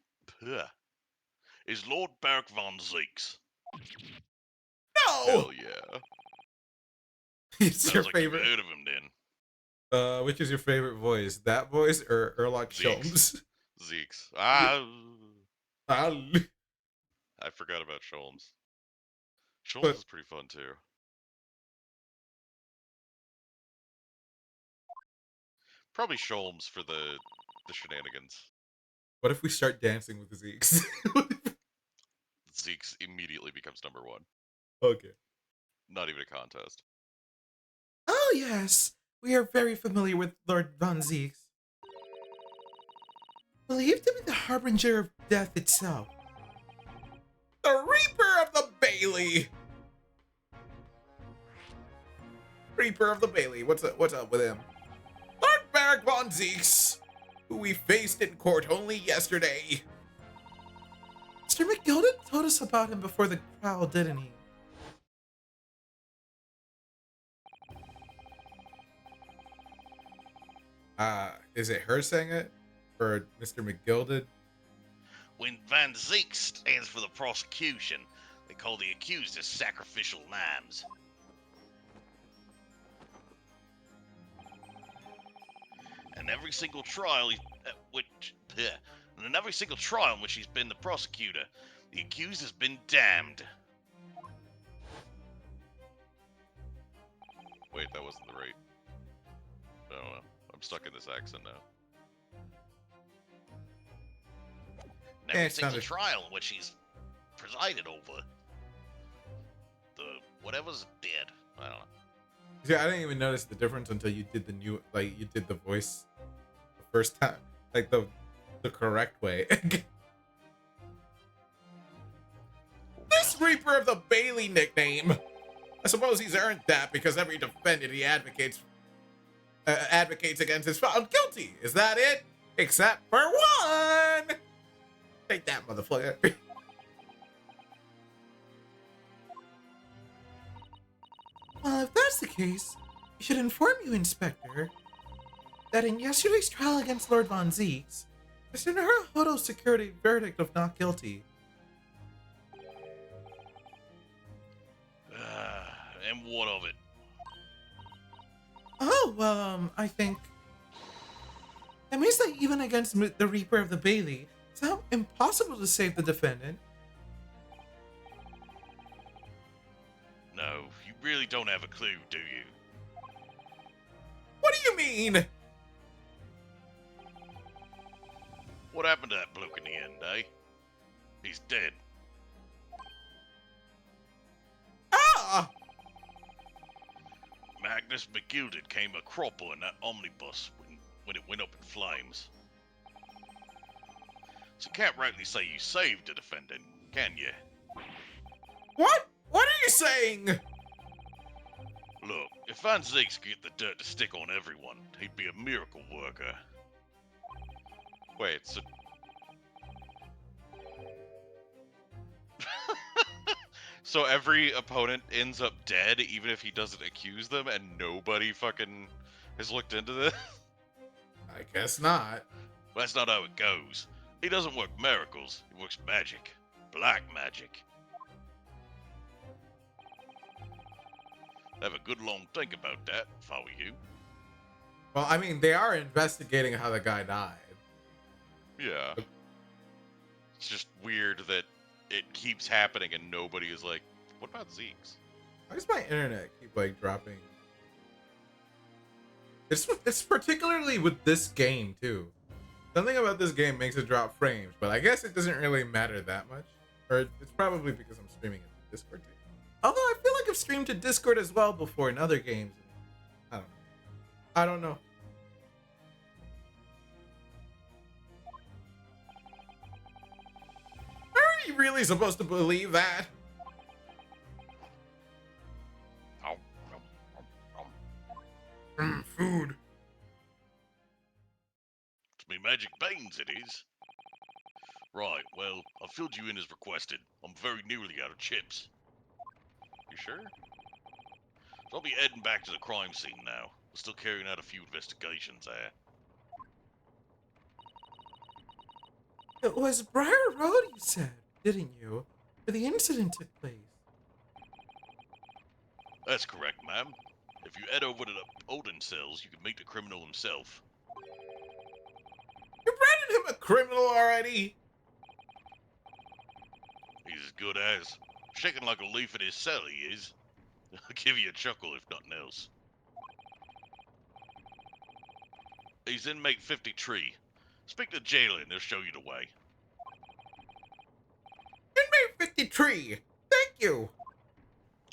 Is Lord Barak von Zeeks. No! Hell yeah. It's your Sounds like you've favorite. heard of him then. Which is your favorite voice? That voice or Erlock Zeeks. Sholmes? Zeeks. Ah, I forgot about Sholmes. Sholmes But- is pretty fun too. Probably Sholmes for the shenanigans. What if we start dancing with the Zeeks? Zeeks immediately becomes number one. Okay. Not even a contest. Oh yes, we are very familiar with Lord Von Zeeks. Believed to be the harbinger of death itself. The Reaper of the Bailey! Reaper of the Bailey, what's up with him? Lord Barak von Zeeks, who we faced in court only yesterday. Mr. McGilden told us about him before the trial, didn't he? Is it her saying it? Or Mr. McGilded? When Van Zeke stands for the prosecution, they call the accused as sacrificial lambs. And every single trial, and in every single trial in which he's been the prosecutor, the accused has been damned. Wait, that wasn't the right. I don't know. I'm stuck in this accent now. And every it single sounded- trial in which he's presided over, the whatever's dead. I don't know. Yeah, I didn't even notice the difference until you did the new, like, you did the voice the first time, like the correct way. This Reaper of the Bailey nickname. I suppose he's earned that because every defendant he advocates against is found guilty. Is that it? Except for one. Take that, motherfucker. Well, if that's the case, I should inform you, Inspector, that in yesterday's trial against Lord Von Zeeks, Mr. Naruhodo secured a verdict of not guilty. And what of it? Oh, I think that means that even against the Reaper of the Bailey, it's now impossible to save the defendant. No, you really don't have a clue, do you? What do you mean? What happened to that bloke in the end, eh? He's dead. Ah! Magnus McGilded came a cropper in that omnibus when it went up in flames. So you can't rightly say you saved a defendant, can you? What? What are you saying? Look, if Van Zeeks could get the dirt to stick on everyone, he'd be a miracle worker. Wait, so so every opponent ends up dead, even if he doesn't accuse them, and nobody fucking has looked into this? I guess not. Well, that's not how it goes. He doesn't work miracles, he works magic. Black magic. Have a good long think about that, if I were you. Well, I mean, they are investigating how the guy died. Yeah. It's just weird that it keeps happening and nobody is like, what about Zeke's? Why does my internet keep like dropping? It's particularly with this game too. Something about this game makes it drop frames, but I guess it doesn't really matter that much. Or it's probably because I'm streaming it to Discord too. Although I feel like I've streamed to Discord as well before in other games. I don't know. Are you really supposed to believe that? Food. It's me magic beans, it is. Right, well, I filled you in as requested. I'm very nearly out of chips. You sure? So I'll be heading back to the crime scene now. We're still carrying out a few investigations there. It was Briar Road, you said, didn't you? Where the incident took place. That's correct, ma'am. If you head over to the holding cells, you can meet the criminal himself. You branded him a criminal already? He's as good as. Shaking like a leaf in his cell, he is. I'll give you a chuckle if nothing else. He's inmate 53. Speak to the jailer and they'll show you the way. Inmate 53. Thank you.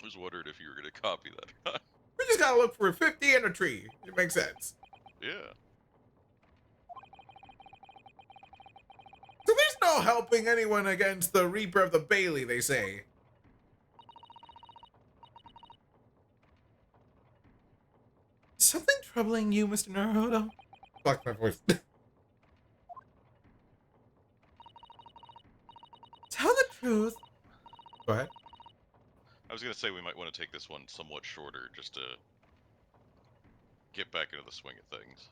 I was wondering if you were going to copy that. We just gotta look for a 50 and a tree. It makes sense. Yeah. So there's no helping anyone against the Reaper of the Bailey, they say. Is something troubling you, Mr. Naruhodo? Fuck my voice. Tell the truth. Go ahead. I was going to say we might want to take this one somewhat shorter just to get back into the swing of things.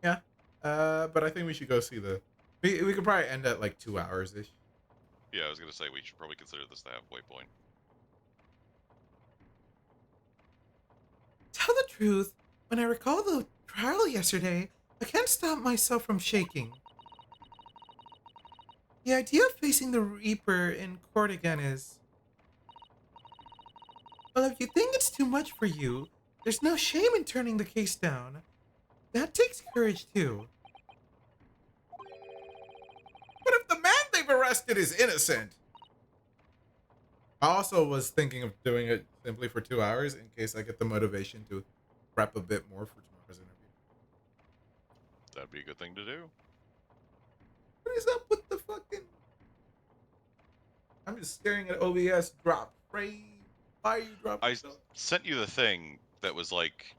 Yeah. But I think we should go see the. We could probably end at like 2 hours ish. Yeah, I was gonna say we should probably consider this the halfway point. Tell the truth, when I recall the trial yesterday, I can't stop myself from shaking. The idea of facing the Reaper in court again is. Well, if you think it's too much for you, there's no shame in turning the case down. That takes courage too. But if the man they've arrested is innocent. I also was thinking of doing it simply for 2 hours in case I get the motivation to prep a bit more for tomorrow's interview. That'd be a good thing to do. What is up with the fucking? I'm just staring at OBS drop frame. Why are you dropping I stuff? sent you the thing that was like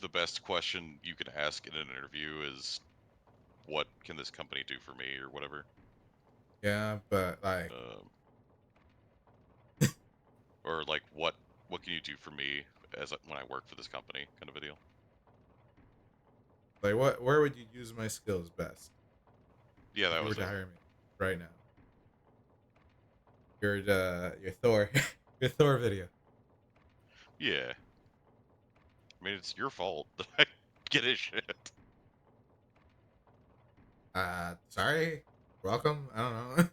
the best question you can ask in an interview is, "What can this company do for me?" or whatever. Yeah, but like, Um, or like, what can you do for me when I work for this company? Kind of a deal. what? Where would you use my skills best Yeah, if that you were was to it. hire me right now? Your Thor, your Thor video. Yeah, I mean it's your fault that I get his shit. Sorry. Welcome. I don't know.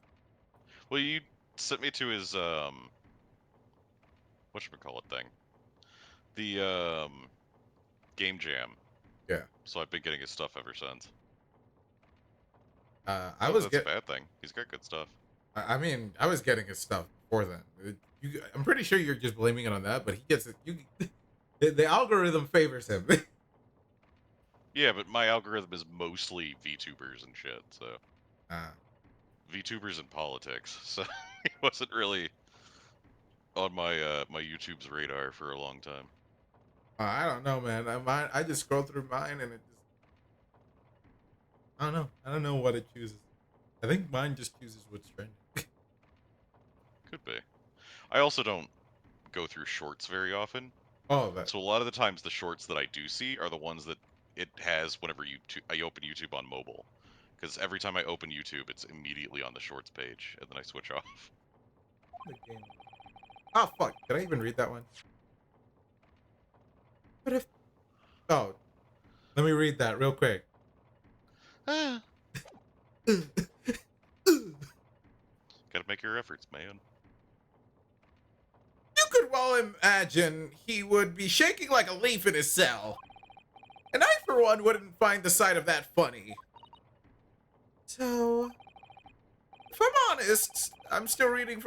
Well, you sent me to his whatchamacallit thing, the game jam. Yeah. So I've been getting his stuff ever since. I Not that was that's a get. bad thing. He's got good stuff. I mean, I was getting his stuff before then. I'm pretty sure you're just blaming it on that, but he gets it. The algorithm favors him. Yeah, but my algorithm is mostly VTubers and shit. So uh, VTubers and politics. So he wasn't really on my YouTube's radar for a long time. I don't know, man. I just scroll through mine and it just. I don't know. I don't know what it chooses. I think mine just chooses what's trending. Could be. I also don't go through shorts very often. Oh, that. So a lot of the times the shorts that I do see are the ones that it has whenever I open YouTube on mobile. Because every time I open YouTube, it's immediately on the shorts page, and then I switch off. The game. Oh fuck! Did I even read that one? But if Oh, let me read that real quick. Gotta you make your efforts, man. You could well imagine he would be shaking like a leaf in his cell. And I, for one, wouldn't find the sight of that funny. so If I'm honest, I'm still reeling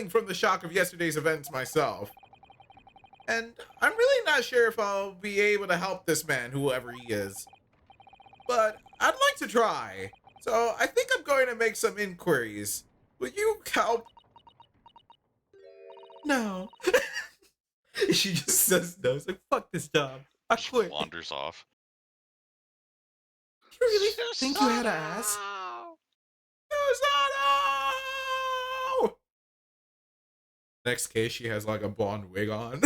from the shock of yesterday's events myself. And I'm really not sure if I'll be able to help this man, whoever he is. But I'd like to try. So I think I'm going to make some inquiries. Will you help? no. She just says no. It's like, fuck this job. I Just quit. wanders off. You really think you had to ask? Susano! Next case, she has like a blonde wig on.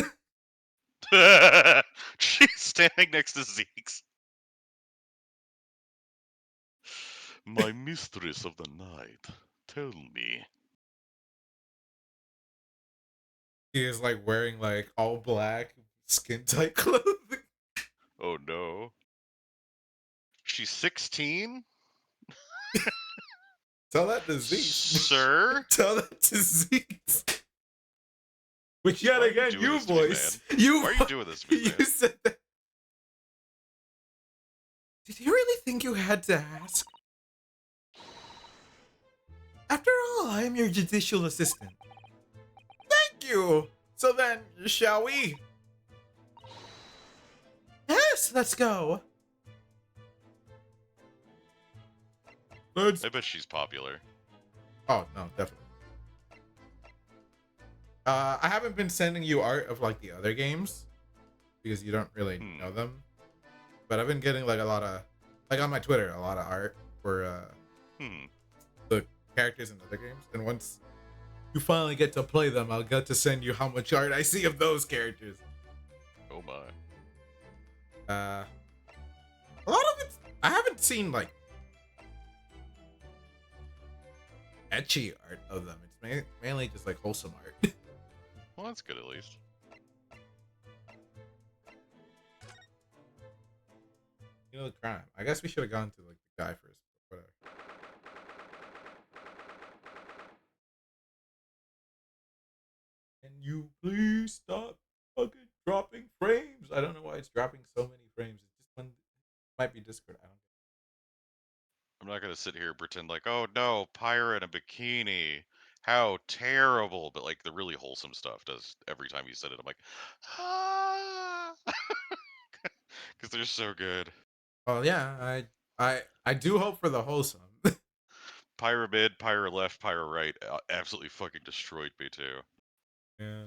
She's standing next to Zeke's. My mistress of the night, tell me. He is like wearing like all black, skin tight clothing. Oh no. She's 16? Tell that to Zeke. Sir? Tell that to Zeke. Which yet Why are you again, doing you this to me, voice. man? You. Why are you doing this to me, You man? said that. Did you really think you had to ask? After all, I am your judicial assistant. Thank you. So then, shall we? Yes, let's go. Let's. I bet she's popular. Oh no, definitely. I haven't been sending you art of like the other games because you don't really know them. But I've been getting like a lot of, like on my Twitter, a lot of art for the characters in other games. And once you finally get to play them, I'll get to send you how much art I see of those characters. Oh my. A lot of it's I haven't seen like etchy art of them. It's mainly just like wholesome art. Well, that's good at least. You know the crime. I guess we should have gone to like the guy first. But whatever. Can you please stop fucking dropping frames? I don't know why it's dropping so many frames. It's just one might be Discord. I don't. I'm not gonna sit here and pretend like, oh no, Pyra in a bikini. How terrible. But like the really wholesome stuff does every time you said it. I'm like, ah, because they're so good. Oh yeah, I do hope for the wholesome. Pyra mid, Pyra left, Pyra right. Absolutely fucking destroyed me too. Yeah.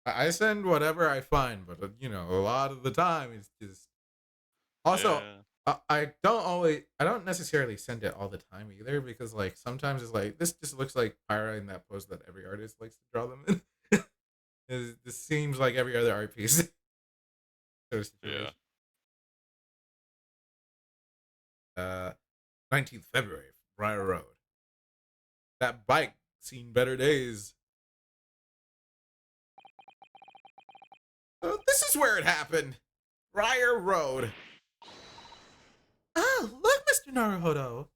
I send whatever I find, but you know, a lot of the time it's just. Also, Yeah. I don't necessarily send it all the time either because like sometimes it's like this just looks like Pyra in that pose that every artist likes to draw them in. This seems like every other art piece. Sort of Yeah. situation. 19th February, Briar Road. That bike seen better days. Oh, this is where it happened. Briar Road. Ah, look, Mr. Naruhodo.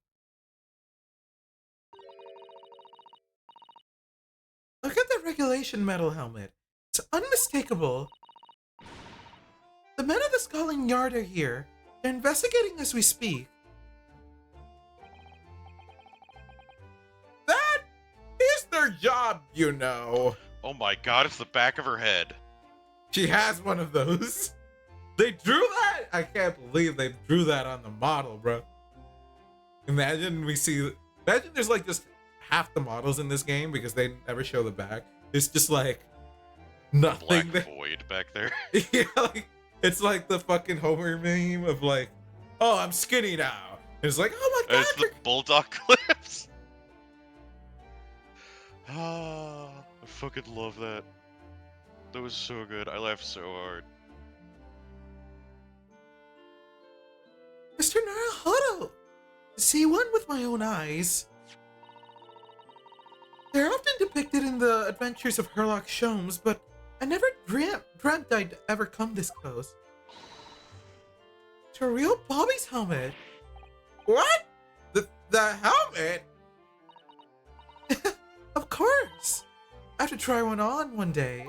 Look at the regulation metal helmet. It's unmistakable. The men of the Scotland Yard are here. They're investigating as we speak. That is their job, you know. Oh my god, it's the back of her head. She has one of those. They drew that? I can't believe they drew that on the model, bro. Imagine there's like just half the models in this game because they never show the back. It's just like nothing. Black void back there. Yeah, like it's like the fucking Homer meme of like, oh, I'm skinny now. And it's like, oh my god, It's the bulldog clips. Ah, I fucking love that. That was so good. I laughed so hard. Mr. Naruhodo! See one with my own eyes. They're often depicted in the adventures of Herlock Sholmes, but I never dreamt I'd ever come this close. To a real Bobby's helmet. what? The helmet? Of course. I have to try one on one day.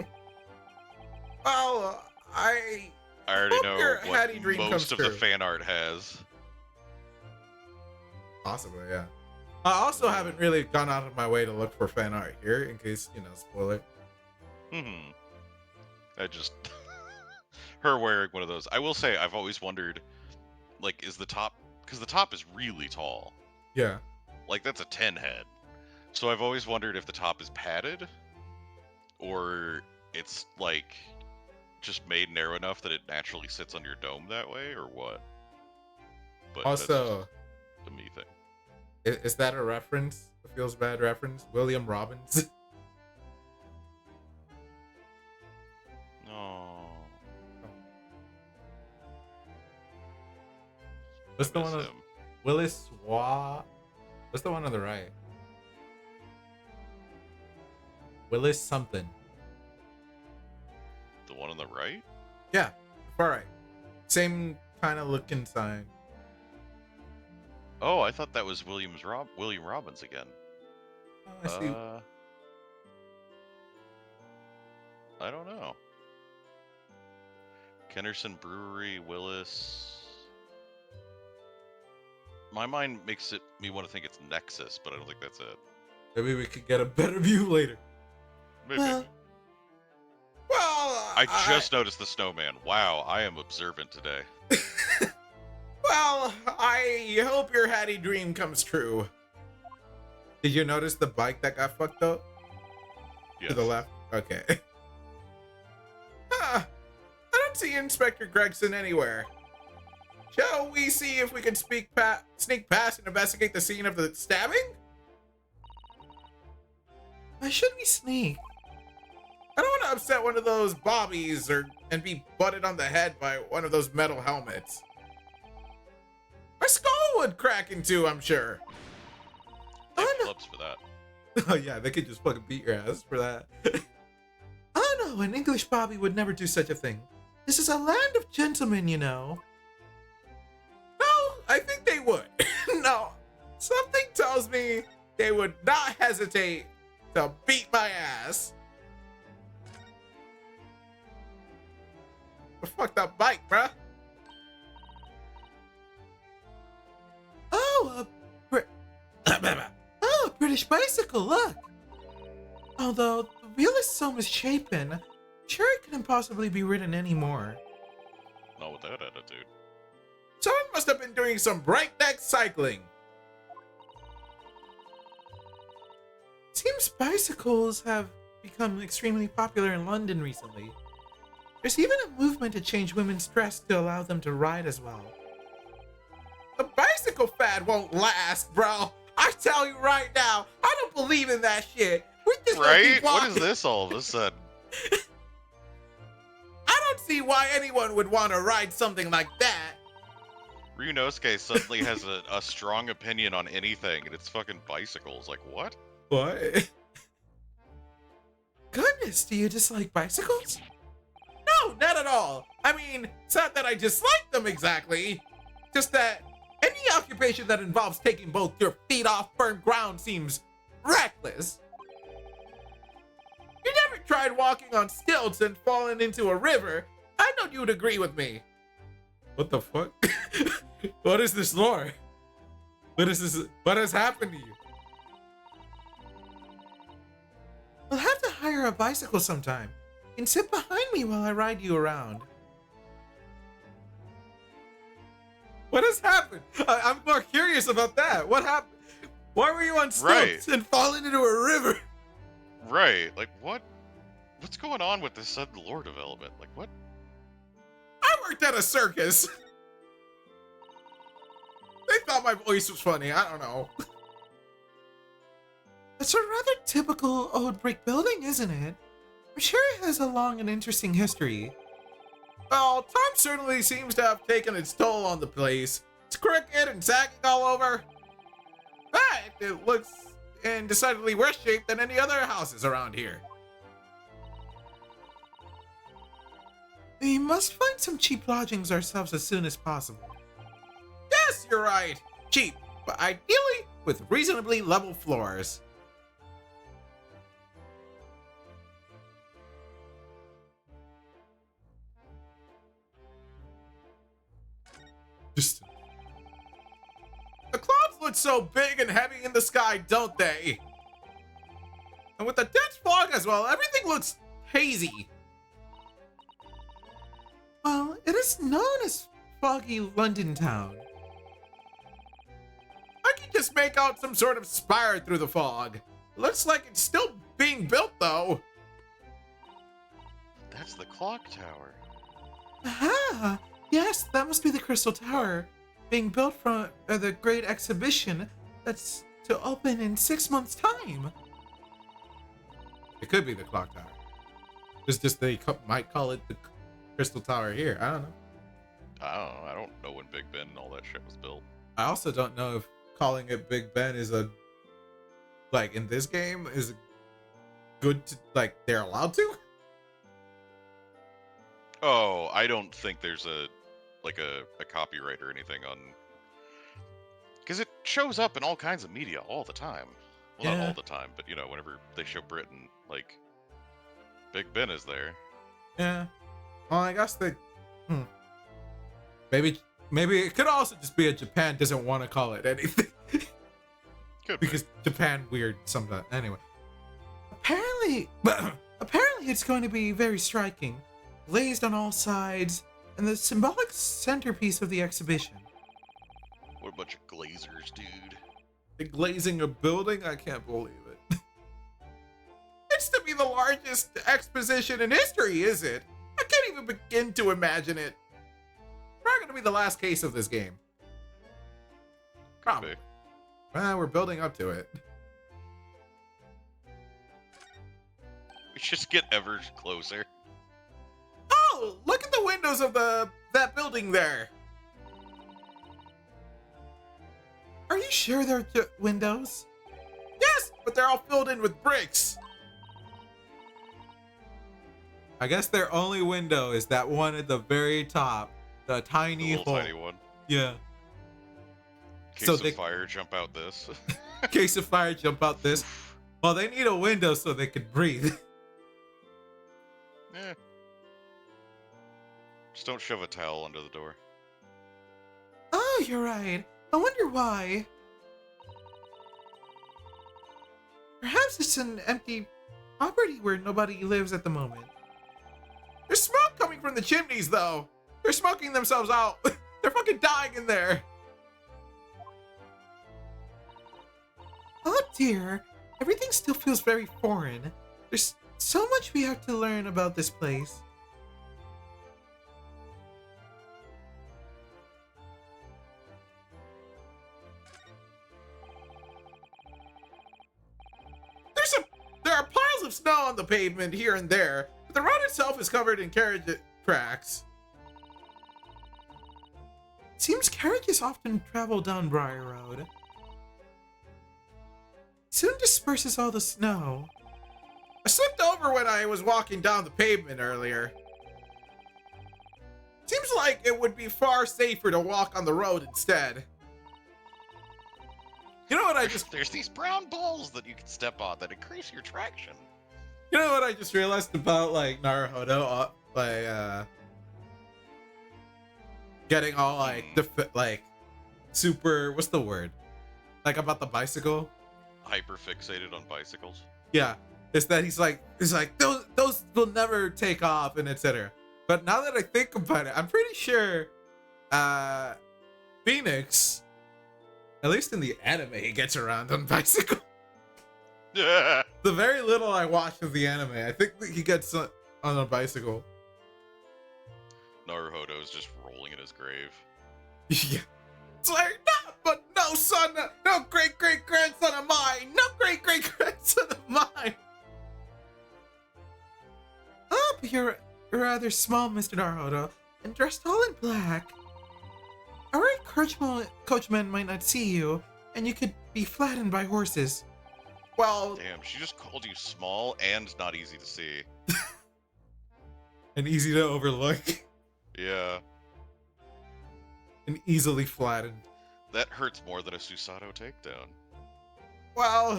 Well, I already hope know your what Hattie dream comes most of the true. fan art has. Possibly, yeah. I also haven't really gone out of my way to look for fan art here, in case, you know, spoiler. I just her wearing one of those. I will say I've always wondered, like, is the top, because the top is really tall. Yeah. Like that's a 10 head. So I've always wondered if the top is padded or it's like just made narrow enough that it naturally sits on your dome that way or what. But Also, that's just a me thing. is that a reference? A feels bad reference? William Robbins? Oh, What's the I miss one? him. Willis Waugh? What's the one on the right? Willis something. The one on the right? Yeah, far right. Same kind of looking sign. Oh, I thought that was William Robbins again. Oh, I see. I don't know. Kennerson Brewery, Willis. My mind makes me want to think it's Nexus, but I don't think that's it. Maybe we could get a better view later. Maybe. Well, Well, I just noticed the snowman. Wow, I am observant today. Well, I hope your Hattie dream comes true. Did you notice the bike that got fucked up? Yes. To the left? Okay. I don't see Inspector Gregson anywhere. Shall we see if we can sneak past and investigate the scene of the stabbing? why should we sneak? I don't want to upset one of those bobbies and be butted on the head by one of those metal helmets. would crack into, I'm sure. They have Oh, no. clubs for that. Oh yeah, they could just fucking beat your ass for that. Oh no, an English Bobby would never do such a thing. This is a land of gentlemen, you know. No, I think they would. No, something tells me they would not hesitate to beat my ass. A fucked up bike, bruh. Oh, oh, a British bicycle, look. Although the wheel is so misshapen, I'm sure it couldn't possibly be ridden anymore. Not with that attitude. Someone must have been doing some breakneck cycling. Seems bicycles have become extremely popular in London recently. There's even a movement to change women's dress to allow them to ride as well. The bicycle fad won't last, bro. I tell you right now, I don't believe in that shit. We just gonna Right? keep What is walking. this all of a sudden? I don't see why anyone would want to ride something like that. Ryunosuke suddenly has a strong opinion on anything, and it's fucking bicycles. Like, what? What? Goodness, do you dislike bicycles? No, not at all. I mean, it's not that I dislike them exactly. Just that any occupation that involves taking both your feet off firm ground seems reckless. You never tried walking on stilts and falling into a river. I know you'd agree with me. What the fuck? What is this lore? What is this? What has happened to you? We'll have to hire a bicycle sometime. You can sit behind me while I ride you around. What has happened? I'm more curious about that. What happened? Why were you on stilts Right. and falling into a river? Right. Like, what? What's going on with this sudden lore development? Like, what? I worked at a circus. They thought my voice was funny. I don't know. It's a rather typical old brick building, isn't it? I'm sure it has a long and interesting history. Well, time certainly seems to have taken its toll on the place. It's crooked and sagging all over. But it looks in decidedly worse shape than any other houses around here. We must find some cheap lodgings ourselves as soon as possible. Yes, you're right. Cheap, but ideally with reasonably level floors. Just the clouds look so big and heavy in the sky, don't they? And with the dense fog as well, everything looks hazy. Well, it is known as Foggy London Town. I can just make out some sort of spire through the fog. Looks like it's still being built, though. That's the clock tower. Aha! Yes, that must be the Crystal Tower, being built for the Great Exhibition that's to open in 6 months' time. It could be the clock tower. It's just they might call it the Crystal Tower here. I don't know. I don't know. I don't know when Big Ben and all that shit was built. I also don't know if calling it Big Ben is a, like, in this game is good to, like, they're allowed to? Oh, I don't think there's a copyright or anything on, because it shows up in all kinds of media all the time. Well, not Yeah. all the time, but you know, whenever they show Britain, like Big Ben is there. Yeah. Well, I guess they. Maybe it could also just be a Japan doesn't want to call it anything Could be. because Japan weird sometimes. Anyway, Apparently, it's going to be very striking, glazed on all sides, and the symbolic centerpiece of the exhibition. What a bunch of glazers, dude. the glazing a building, I can't believe it. It's to be the largest exposition in history, is it? I can't even begin to imagine it. Probably gonna be the last case of this game. Could Probably. be. Well, we're building up to it. We just get ever closer. Oh, look at the windows of that building there. Are you sure they're windows? Yes, but they're all filled in with bricks. I guess their only window is that one at the very top, the The tiny little hole. tiny one. Yeah. Case So of they, fire, jump out this. case of fire, jump out this. Well, they need a window so they could breathe. Yeah. Just don't shove a towel under the door. Oh, you're right. I wonder why. Perhaps it's an empty property where nobody lives at the moment. There's smoke coming from the chimneys, though. They're smoking themselves out. They're fucking dying in there. Oh dear, everything still feels very foreign. There's so much we have to learn about this place. There are piles of snow on the pavement here and there, but the road itself is covered in carriage tracks. It seems carriages often travel down Briar Road. It soon disperses all the snow. I slipped over when I was walking down the pavement earlier. Seems like it would be far safer to walk on the road instead. You know what I just There's these brown balls that you can step on that increase your traction. You know what I just realized about like Naruhodo, getting all like like super, what's the word? Like about the bicycle? Hyper fixated on bicycles. Yeah. It's that he's like those will never take off and etc. But now that I think about it, I'm pretty sure Phoenix, at least in the anime, he gets around on bicycle. Yeah. The very little I watched of the anime, I think that he gets on a bicycle. Naruhodo is just rolling in his grave. Yeah. It's like, no, but no son, no great-great-grandson of mine, no great-great-grandson of mine. Oh, but you're rather small, Mr. Naruhodo, and dressed all in black. Our coachman might not see you, and you could be flattened by horses. Well, Damn, she just called you small and not easy to see. and easy to overlook, Yeah. and easily flattened. That hurts more than a Susato takedown. Well,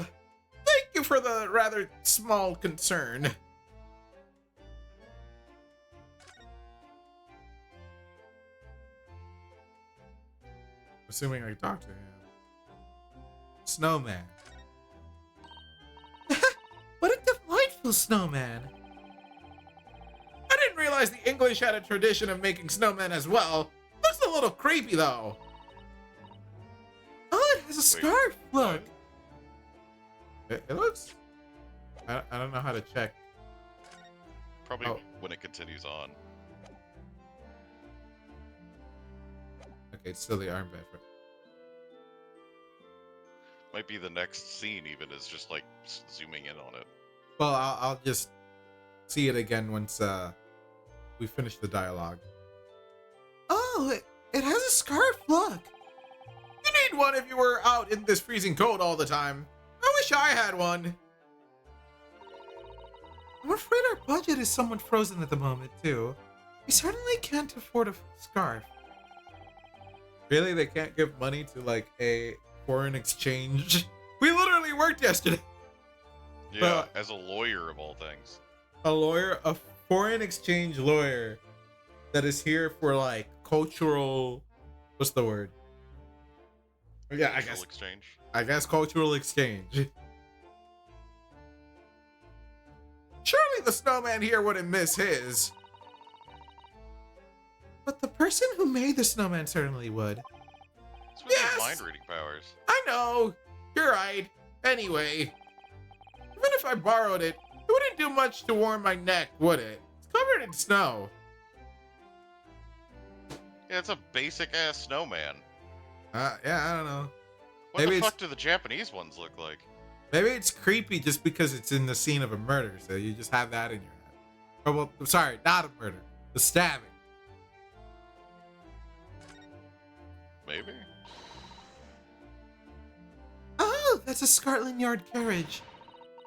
thank you for the rather small concern. Assuming I talk to him. Snowman. What a delightful snowman. I didn't realize the English had a tradition of making snowmen as well. Looks a little creepy though. Oh, it has a scarf. Look. It looks. I don't know how to check. Probably Oh. when it continues on. Okay, it's still the armband. Might be the next scene even is just like zooming in on it. Well, I'll just see it again once we finish the dialogue. Oh, it has a scarf. Look. You need one if you were out in this freezing cold all the time. I wish I had one. I'm afraid our budget is somewhat frozen at the moment, too. We certainly can't afford a scarf. Really, they can't give money to like a foreign exchange? We literally worked yesterday. Yeah, But- as a lawyer of all things. A lawyer, a foreign exchange lawyer that is here for like cultural, what's the word? Yeah, Cultural exchange. I guess cultural exchange. Surely the snowman here wouldn't miss his. But the person who made the snowman certainly would. It's with Yes! his mind reading powers. I know. You're right. Anyway, even if I borrowed it, it wouldn't do much to warm my neck, would it? It's covered in snow. Yeah, it's a basic ass snowman. Yeah, I don't know. What Maybe the it's- fuck do the Japanese ones look like? Maybe it's creepy just because it's in the scene of a murder, so you just have that in your head. Oh, well, I'm sorry, not a murder. The stabbing. Maybe. Oh, that's a Scotland Yard carriage.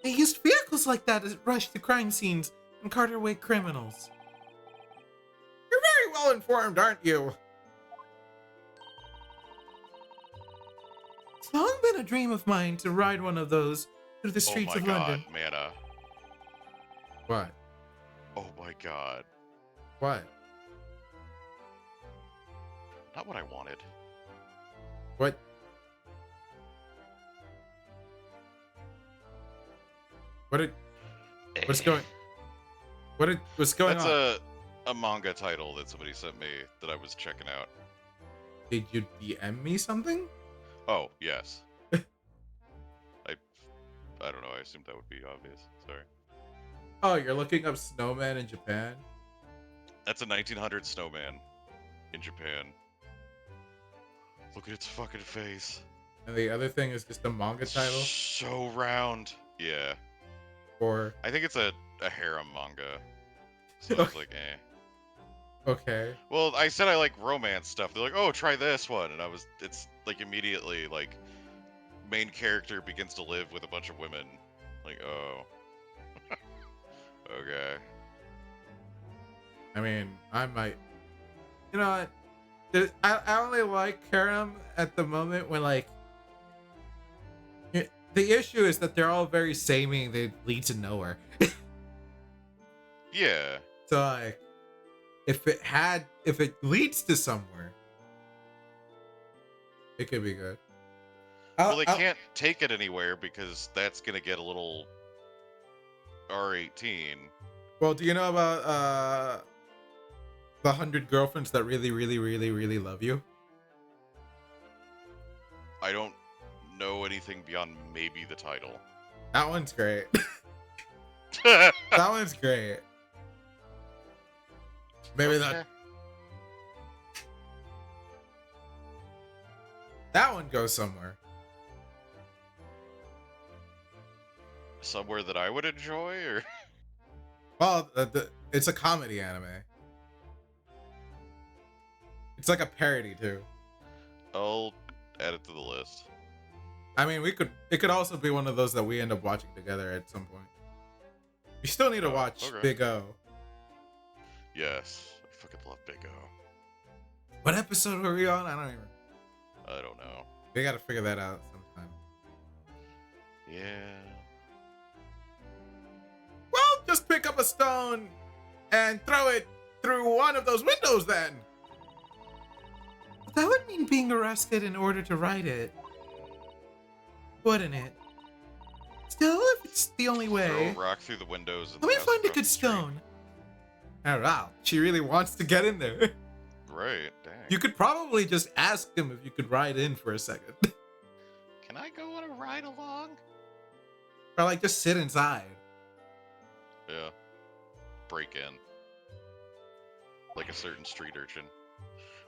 They used vehicles like that to rush to crime scenes and cart away criminals. You're very well informed, aren't you? It's long been a dream of mine to ride one of those through the Oh streets my of god, London. mana. What? Oh my god. What? Not what I wanted. What? What did? What's going? What's going That's on? a manga title that somebody sent me that I was checking out. Did you DM me something? Oh, yes. I don't know, I assumed that would be obvious. Sorry. Oh, you're looking up snowman in Japan? That's a 1900 snowman in Japan. Look at its fucking face. And the other thing is just a manga title? So round. Yeah. Or I think it's a harem manga. So I was like, eh. okay. Well, I said I like romance stuff. They're like, oh, try this one. And it's like immediately, like, main character begins to live with a bunch of women. Like, oh. Okay. I mean, I might. You know what? I only like harem at the moment when like. The issue is that they're all very samey. They lead to nowhere. Yeah. So like, if it leads to somewhere, it could be good. Well, they can't take it anywhere because that's gonna get a little R18. Well, do you know about the 100 girlfriends that really, really, really, really love you? I don't know anything beyond maybe the title. That one's great. That one's great. Maybe Okay. that one goes somewhere. Somewhere that I would enjoy, or Well, it's a comedy anime. It's like a parody too. I'll add it to the list. I mean, it could also be one of those that we end up watching together at some point. You still need to Oh, watch okay. Big O. Yes, I fucking love Big O. What episode were we on? I don't even. I don't know. We gotta figure that out sometime. Yeah. Well, just pick up a stone and throw it through one of those windows then. That would mean being arrested in order to ride it. Wouldn't it? Still, if it's the only Throw way. a rock through the windows. And Let me pass find a across good the street. stone. Oh, wow. She really wants to get in there. Right. Dang. You could probably just ask him if you could ride in for a second. Can I go on a ride along? Or like just sit inside. Yeah. Break in. Like a certain street urchin.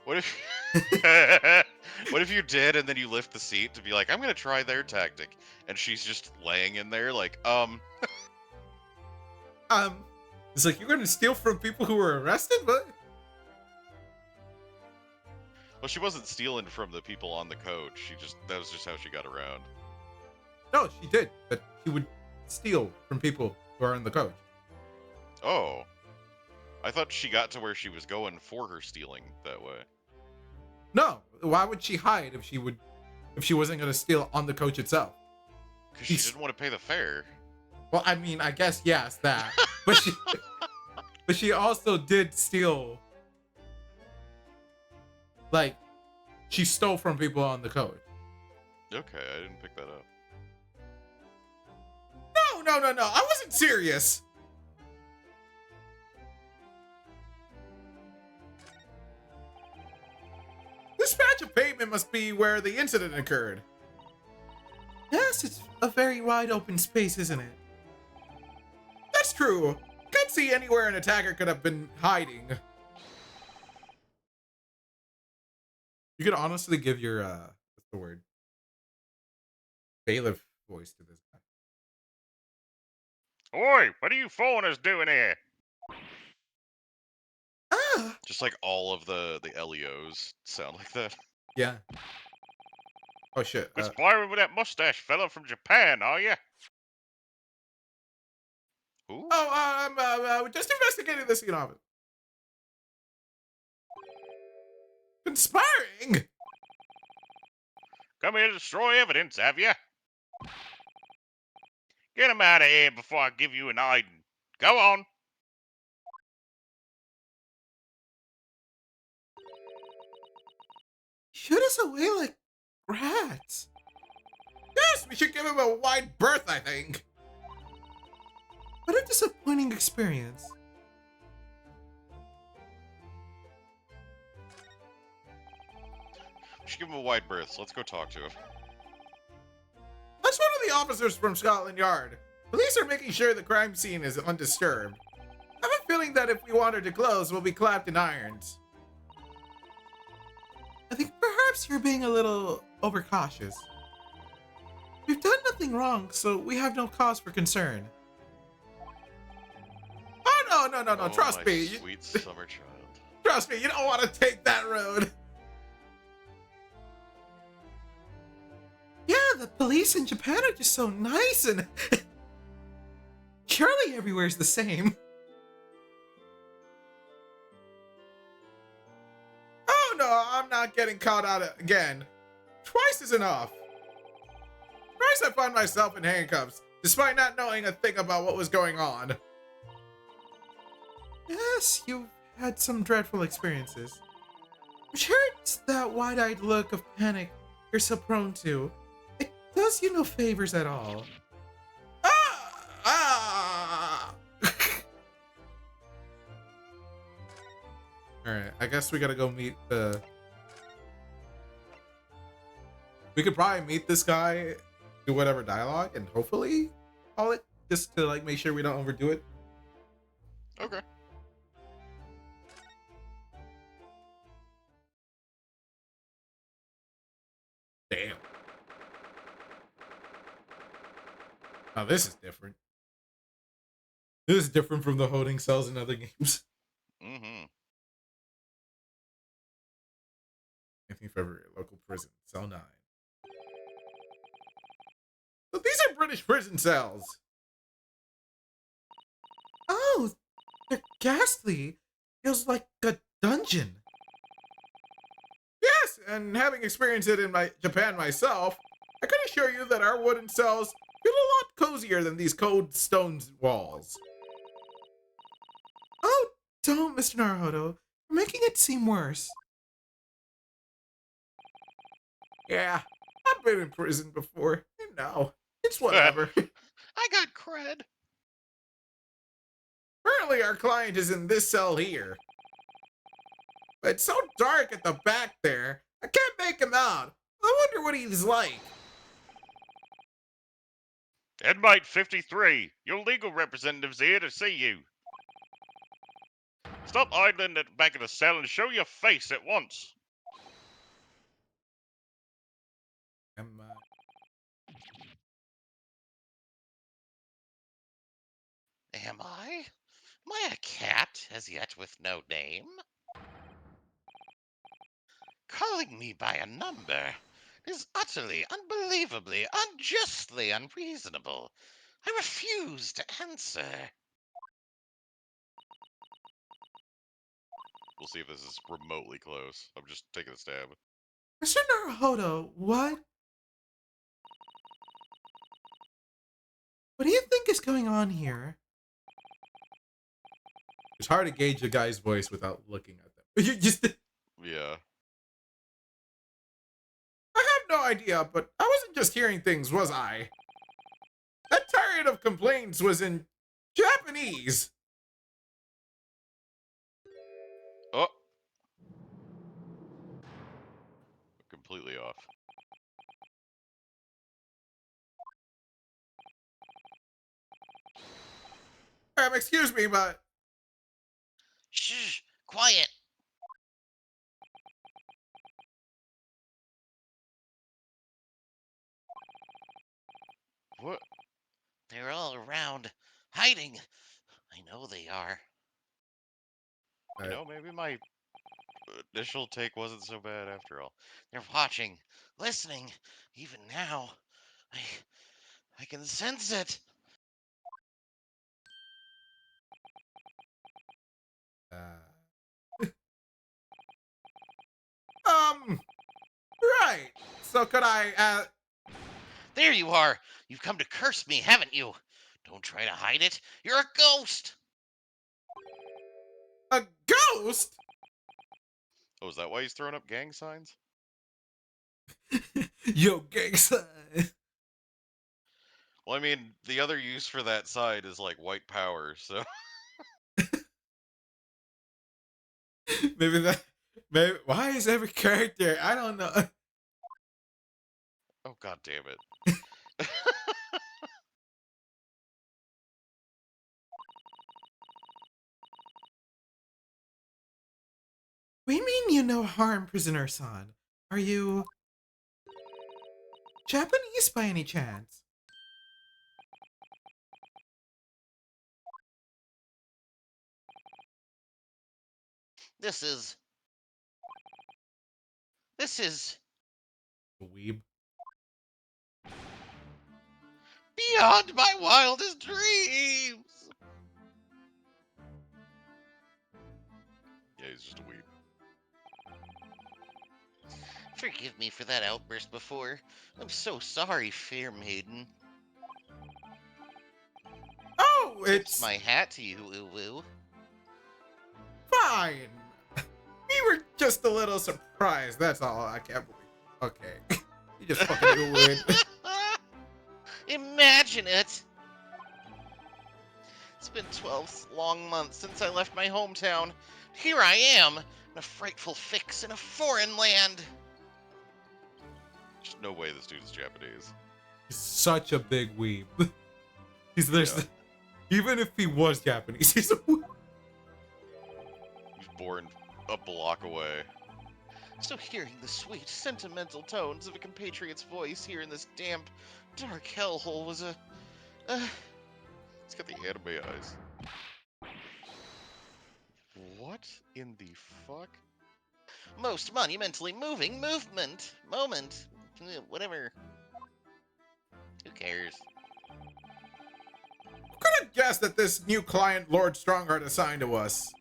What if what if you did and then you lift the seat to be like, I'm gonna try their tactic, and she's just laying in there like, It's like you're gonna steal from people who were arrested, but well, she wasn't stealing from the people on the coach. That was just how she got around. no, she did. But she would steal from people who are in the coach. Oh. I thought she got to where she was going for her stealing that way. No, why would she hide if she wasn't gonna steal on the coach itself? Because she He's- didn't want to pay the fare. Well, I mean, I guess yes, that. But she also did steal. Like, she stole from people on the coach. Okay, I didn't pick that up. No. I wasn't serious. This patch of pavement must be where the incident occurred. Yes, it's a very wide open space, isn't it? That's true. Can't see anywhere an attacker could have been hiding. You could honestly give your what's the word? Bailiff voice to this guy. Oi, what are you foreigners doing here? Ah, Just like all of the LEOs sound like that. Yeah. Oh shit. Conspiring with that mustache fella from Japan, are you? Who? Oh, I'm just investigating the scene of it. Conspiring. Come here to destroy evidence, have you? Get him out of here before I give you an hiding. Go on. Shoot us away like rats. Yes, we should give him a wide berth. I think. What a disappointing experience. We should give him a wide berth. So let's go talk to him. That's one of the officers from Scotland Yard. Police are making sure the crime scene is undisturbed. I have a feeling that if we wander to close, we'll be clapped in irons. I think perhaps you're being a little overcautious. We've done nothing wrong, so we have no cause for concern. Oh no! Oh, Trust my me. sweet summer child. Trust me. You don't want to take that road. Yeah, the police in Japan are just so nice and surely everywhere's the same. Oh no, I'm not getting caught out again. Twice is enough. Twice I found myself in handcuffs, despite not knowing a thing about what was going on. Yes, you've had some dreadful experiences. I'm sure it's that wide-eyed look of panic you're so prone to. It does you no favors at all. Ah! Alright, I guess we gotta go meet the... We could probably meet this guy, do whatever dialogue, and hopefully call it, just to like make sure we don't overdo it. Okay. Damn. Now this is different. This is different from the holding cells in other games. Mm-hmm. 19th February, local prison, cell 9. So these are British prison cells. Oh, they're ghastly. Feels like a dungeon. Yes, and having experienced it in Japan myself, I can assure you that our wooden cells feel a lot cozier than these cold stone walls. Oh, don't, Mr. Naruhodo. You're making it seem worse. Yeah, I've been in prison before. You know, it's whatever. I got cred. Currently, our client is in this cell here. But it's so dark at the back there, I can't make him out. I wonder what he's like. Inmate 53, your legal representative's here to see you. Stop idling at the back of the cell and show your face at once. Am, Am I? Am I a cat, as yet with no name? Calling me by a number is utterly, unbelievably, unjustly unreasonable. I refuse to answer. We'll see if this is remotely close. I'm just taking a stab. Mr. Naruhodo, what? What do you think is going on here? it's hard to gauge a guy's voice without looking at them. You just, Yeah. I have no idea, but I wasn't just hearing things, was I? That tirade of complaints was in Japanese. Oh. Completely off. Excuse me, but Shh! Quiet! What? They're all around, hiding. I know they are. You know, maybe my initial take wasn't so bad after all. They're watching, listening. Even now, I, I can sense it. Um, right. So could I, There you are. You've come to curse me, haven't you? Don't try to hide it. You're a ghost. a ghost? Oh, is that why he's throwing up gang signs? Yo, gang sign. Well, I mean, the other use for that side is like white power, so. Maybe that, maybe, why is every character, I don't know. Oh, god damn it. We mean you no harm, prisoner-san. Are you Japanese by any chance? This is. This is Weeb. beyond my wildest dreams. Yeah, he's just a weeb. Forgive me for that outburst before. I'm so sorry, fair maiden. Oh, Tips it's my hat to you, Uwu. fine. We were just a little surprised, that's all. I can't believe. Okay. You just fucking do weird. Imagine it! It's been 12 long months since I left my hometown. Here I am, in a frightful fix in a foreign land. There's no way this dude is Japanese. He's such a big weeb. He's there's Yeah. even if he was Japanese, he's a weeb. He's born a block away. So hearing the sweet, sentimental tones of a compatriot's voice here in this damp, dark hellhole was a... He's got the anime eyes. What in the fuck? most monumentally moving moment. Whatever. Who cares? Could have guessed that this new client Lord Strongheart assigned to us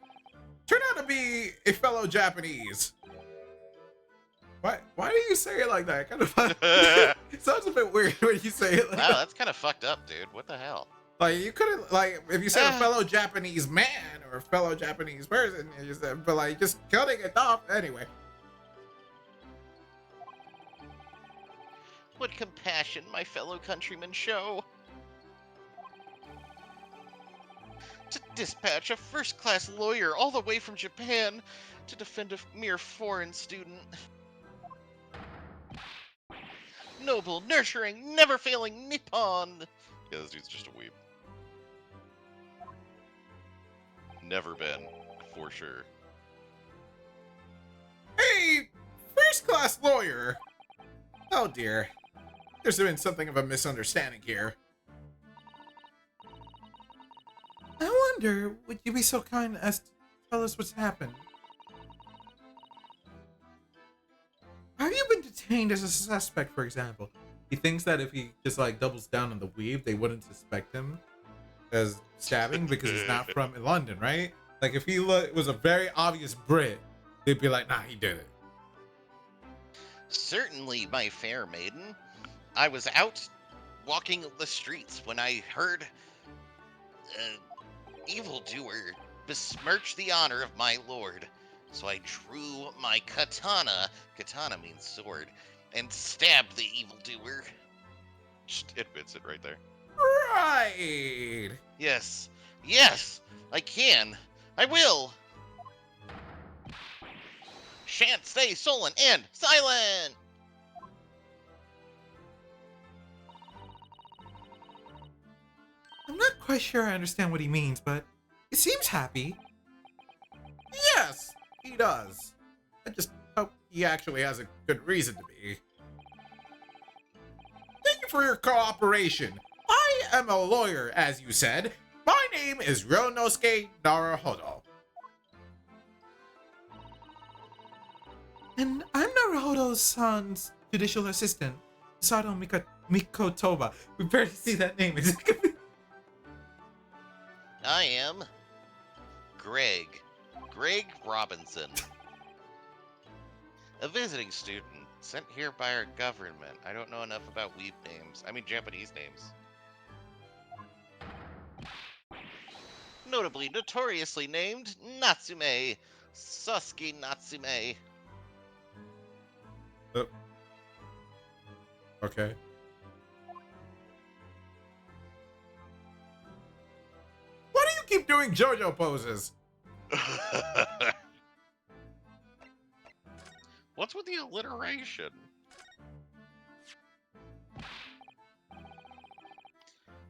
turned out to be a fellow Japanese. Why do you say it like that? Kind of it sounds a bit weird when you say it like Wow, that. that's kind of fucked up, dude. What the hell? Like you couldn't like if you said a fellow Japanese man or a fellow Japanese person, you said, but like just cutting it off anyway. What compassion my fellow countrymen show. To dispatch a first-class lawyer all the way from Japan to defend a mere foreign student. Noble, nurturing, never-failing Nippon. Yeah, this dude's just a weeb. Never been, for sure. Hey, first class lawyer. Oh dear. There's been something of a misunderstanding here. I wonder, would you be so kind as to tell us what's happened? Have you been detained as a suspect, for example? He thinks that if he just like doubles down on the weave, they wouldn't suspect him as stabbing because he's not from London, right? Like if he was a very obvious Brit, they'd be like, nah, he did it. Certainly, my fair maiden. I was out walking the streets when I heard evildoer besmirch the honor of my lord. So I drew my katana means sword, and stabbed the evildoer. Just admits it right there. Right. Yes, I can. I will. Shan't stay sullen and silent. I'm not quite sure I understand what he means, but he seems happy. Yes, he does. I just hope he actually has a good reason to be. Thank you for your cooperation. I am a lawyer, as you said. My name is Ryonosuke Naruhodo. And I'm Naruhodo-san's judicial assistant, Sato Mikotoba. We barely see that name. I am Greg. Greg Robinson. A visiting student sent here by our government. I don't know enough about weeb names. I mean Japanese names. Notably, notoriously named Natsume. Sasuke Natsume. Okay. Why do you keep doing JoJo poses? What's with the alliteration?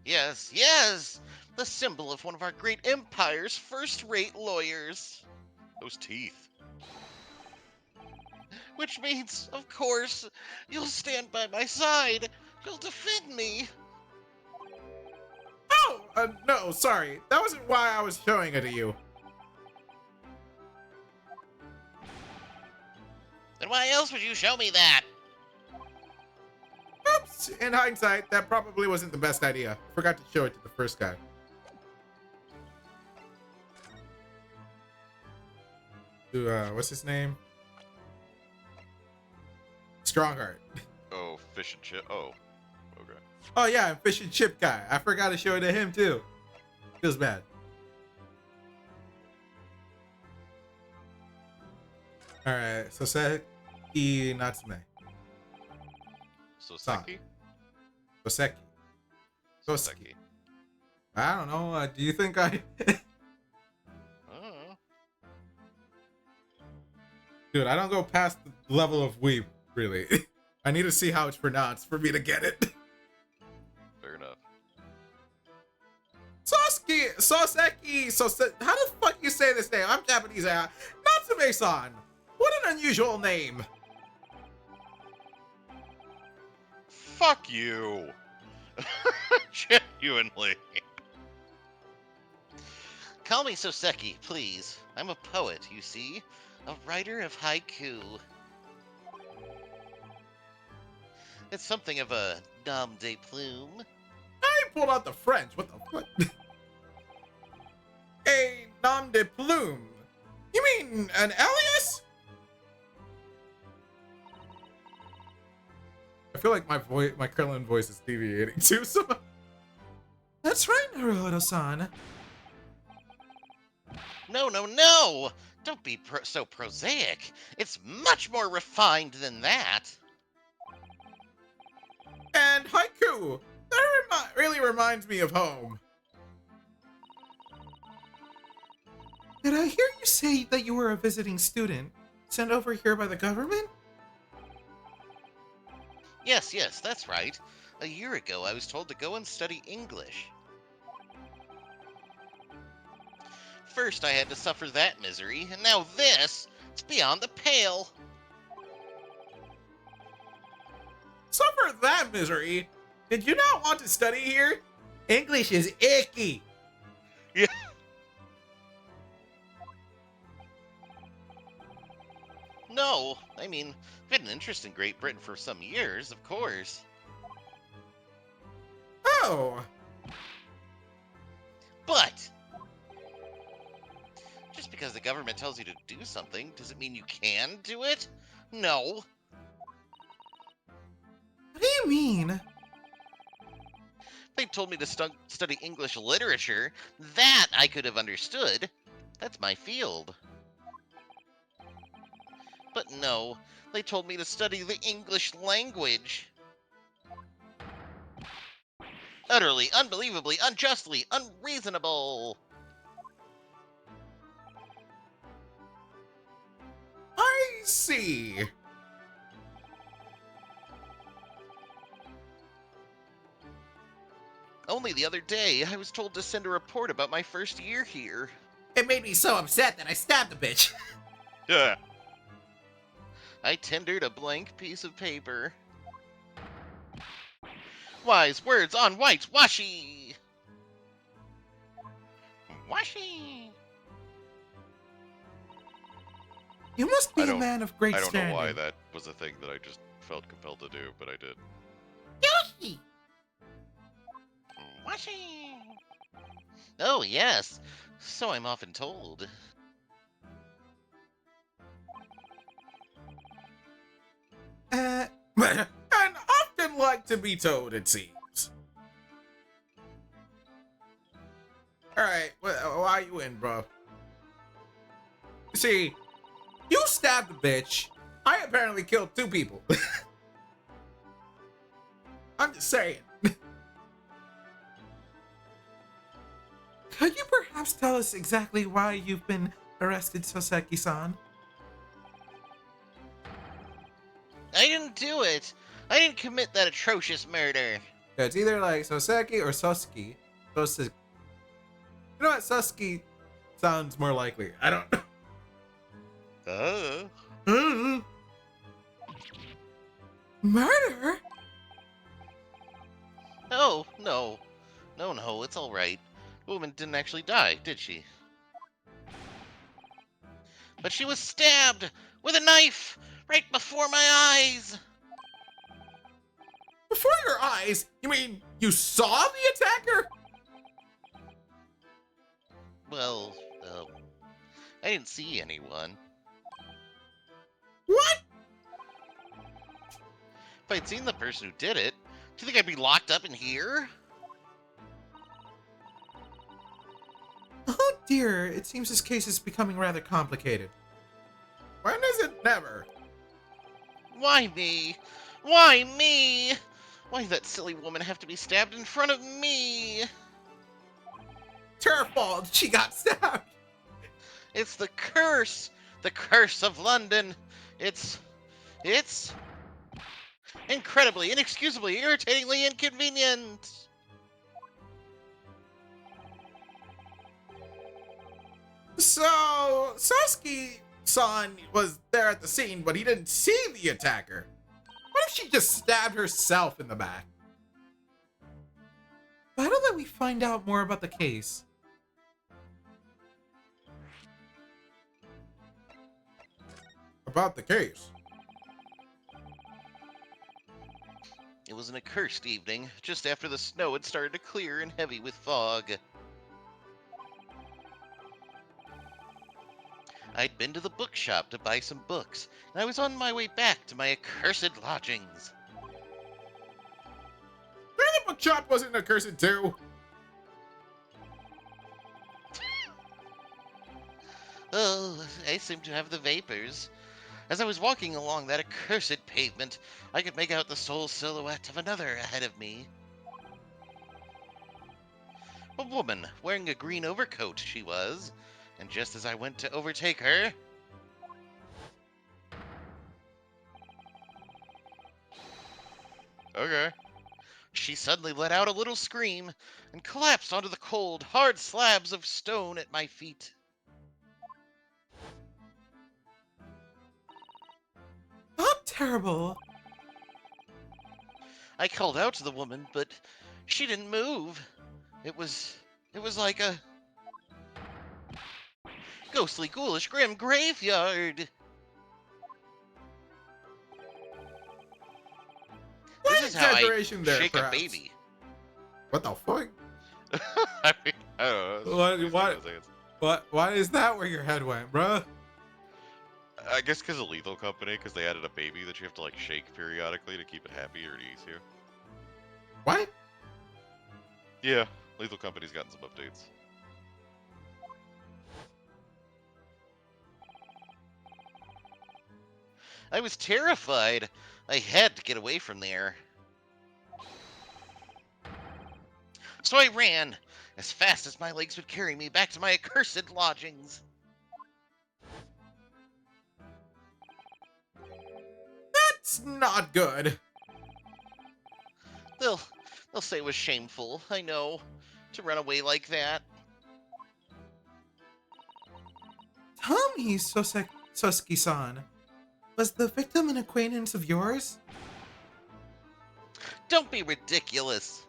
Yes, yes! The symbol of one of our great empire's first-rate lawyers. Those teeth. Which means, of course, you'll stand by my side. You'll defend me. Oh, no, sorry. That wasn't why I was showing it to you. Then why else would you show me that? Oops, in hindsight, that probably wasn't the best idea. Forgot to show it to the first guy. What's his name? Strongheart. Oh, fish and chip. Oh, okay. Oh yeah, fish and chip guy. I forgot to show it to him too. Feels bad. Alright, so Seki Natsume. Soseki? Soseki. Soseki. I don't know. Do you think I... Dude, I don't go past the level of weep, really. I need to see how it's pronounced for me to get it. Fair enough. Soseki, how the fuck you say this name? I'm Japanese. Natsume-san. What an unusual name. Fuck you. Genuinely. Call me Soseki, please. I'm a poet, you see. A writer of haiku. It's something of a nom de plume. I pulled out the French. What the fuck? A nom de plume. You mean an alias? I feel like my Krillin voice is deviating too. So That's right, Naruhodo-san. No, no, no! Don't be so prosaic. It's much more refined than that. and haiku. That really reminds me of home. Did I hear you say that you were a visiting student sent over here by the government? Yes, yes, that's right. A year ago, I was told to go and study English. First, I had to suffer that misery, and now this! It's beyond the pale! Suffer that misery. Did you not want to study here? English is icky. Yeah. No, I mean, I've had an interest in Great Britain for some years, of course. Oh. But just because the government tells you to do something doesn't mean you can do it? No. What do you mean? They told me to study English literature. That I could have understood. That's my field. But no, they told me to study the English language. Utterly, unbelievably, unjustly, unreasonable. I see. Only the other day, I was told to send a report about my first year here. It made me so upset that I stabbed the bitch. Yeah. I tendered a blank piece of paper. Wise words on white washi! Washi! You must I be a don't man of great I don't know why standing. that was a thing that I just felt compelled to do, but I did. Yoshi! Washing. Oh, yes. So I'm often told. Uh, And often like to be told, it seems. Alright, why are you in, bro? See, you stabbed the bitch. I apparently killed 2 people. I'm just saying. could you perhaps tell us exactly why you've been arrested, Soseki-san? I didn't do it. I didn't commit that atrocious murder. Yeah, it's either like Soseki or Sosuke. Sosuke. You know what? Sosuke sounds more likely. I don't know. Murder? Oh, no. No, it's all right. The woman didn't actually die, did she? But she was stabbed with a knife right before my eyes. Before your eyes? You mean you saw the attacker? Well, I didn't see anyone. What? If I'd seen the person who did it, do you think I'd be locked up in here? Oh dear, it seems this case is becoming rather complicated. When is it never? Why me? Why me? Why did that silly woman have to be stabbed in front of me? It's her fault. She got stabbed. It's the curse! The curse of London! It's incredibly, inexcusably, irritatingly inconvenient! So, Sasuke-san was there at the scene, but he didn't see the attacker. What if she just stabbed herself in the back? Better that we find out more about the case. About the case. It was an accursed evening, just after the snow had started to clear and heavy with fog. I'd been to the bookshop to buy some books, and I was on my way back to my accursed lodgings. The bookshop wasn't accursed too. Oh, I seem to have the vapors. As I was walking along that accursed pavement, I could make out the sole silhouette of another ahead of me. A woman wearing a green overcoat, she was, and just as I went to overtake her, Okay. she suddenly let out a little scream and collapsed onto the cold, hard slabs of stone at my feet. How terrible. I called out to the woman, but she didn't move. It was like a ghostly, ghoulish, grim graveyard. This Slight is how I exaggeration there, shake a perhaps. baby. What the fuck? I mean, I don't know. What- It's what- one of those things. Why is that where your head went, bruh? I guess because of Lethal Company, because they added a baby that you have to like shake periodically to keep it happy or to ease you. What? Yeah, Lethal Company's gotten some updates. I was terrified. I had to get away from there. So I ran as fast as my legs would carry me back to my accursed lodgings. That's not good. They'll say it was shameful, I know, to run away like that. Tell me, Sosuke-san, was the victim an acquaintance of yours? Don't be ridiculous.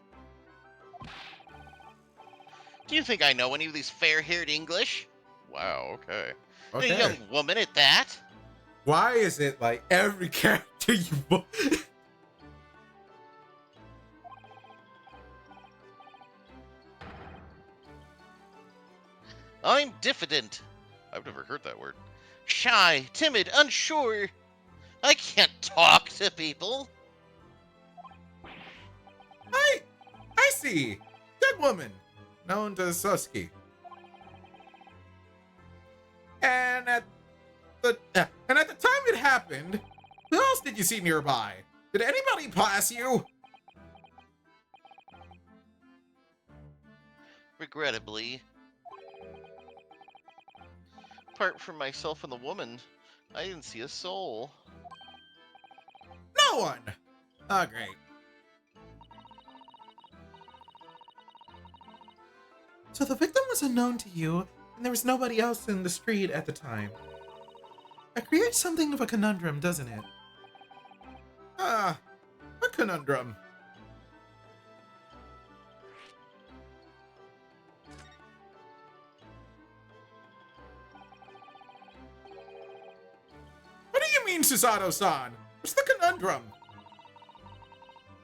Do you think I know any of these fair-haired English? Wow. Okay. And Okay. a young woman at that? Why is it like every character you I'm diffident. I've never heard that word. Shy, timid, unsure. I can't talk to people. I I see. Good woman, known to Suski. And at and at the time it happened, who else did you see nearby? Did anybody pass you? Regrettably. Apart from myself and the woman, I didn't see a soul. No one. Oh, great. So the victim was unknown to you, and there was nobody else in the street at the time. It creates something of a conundrum, doesn't it? Ah, a conundrum. What do you mean, Susato-san? What's the conundrum?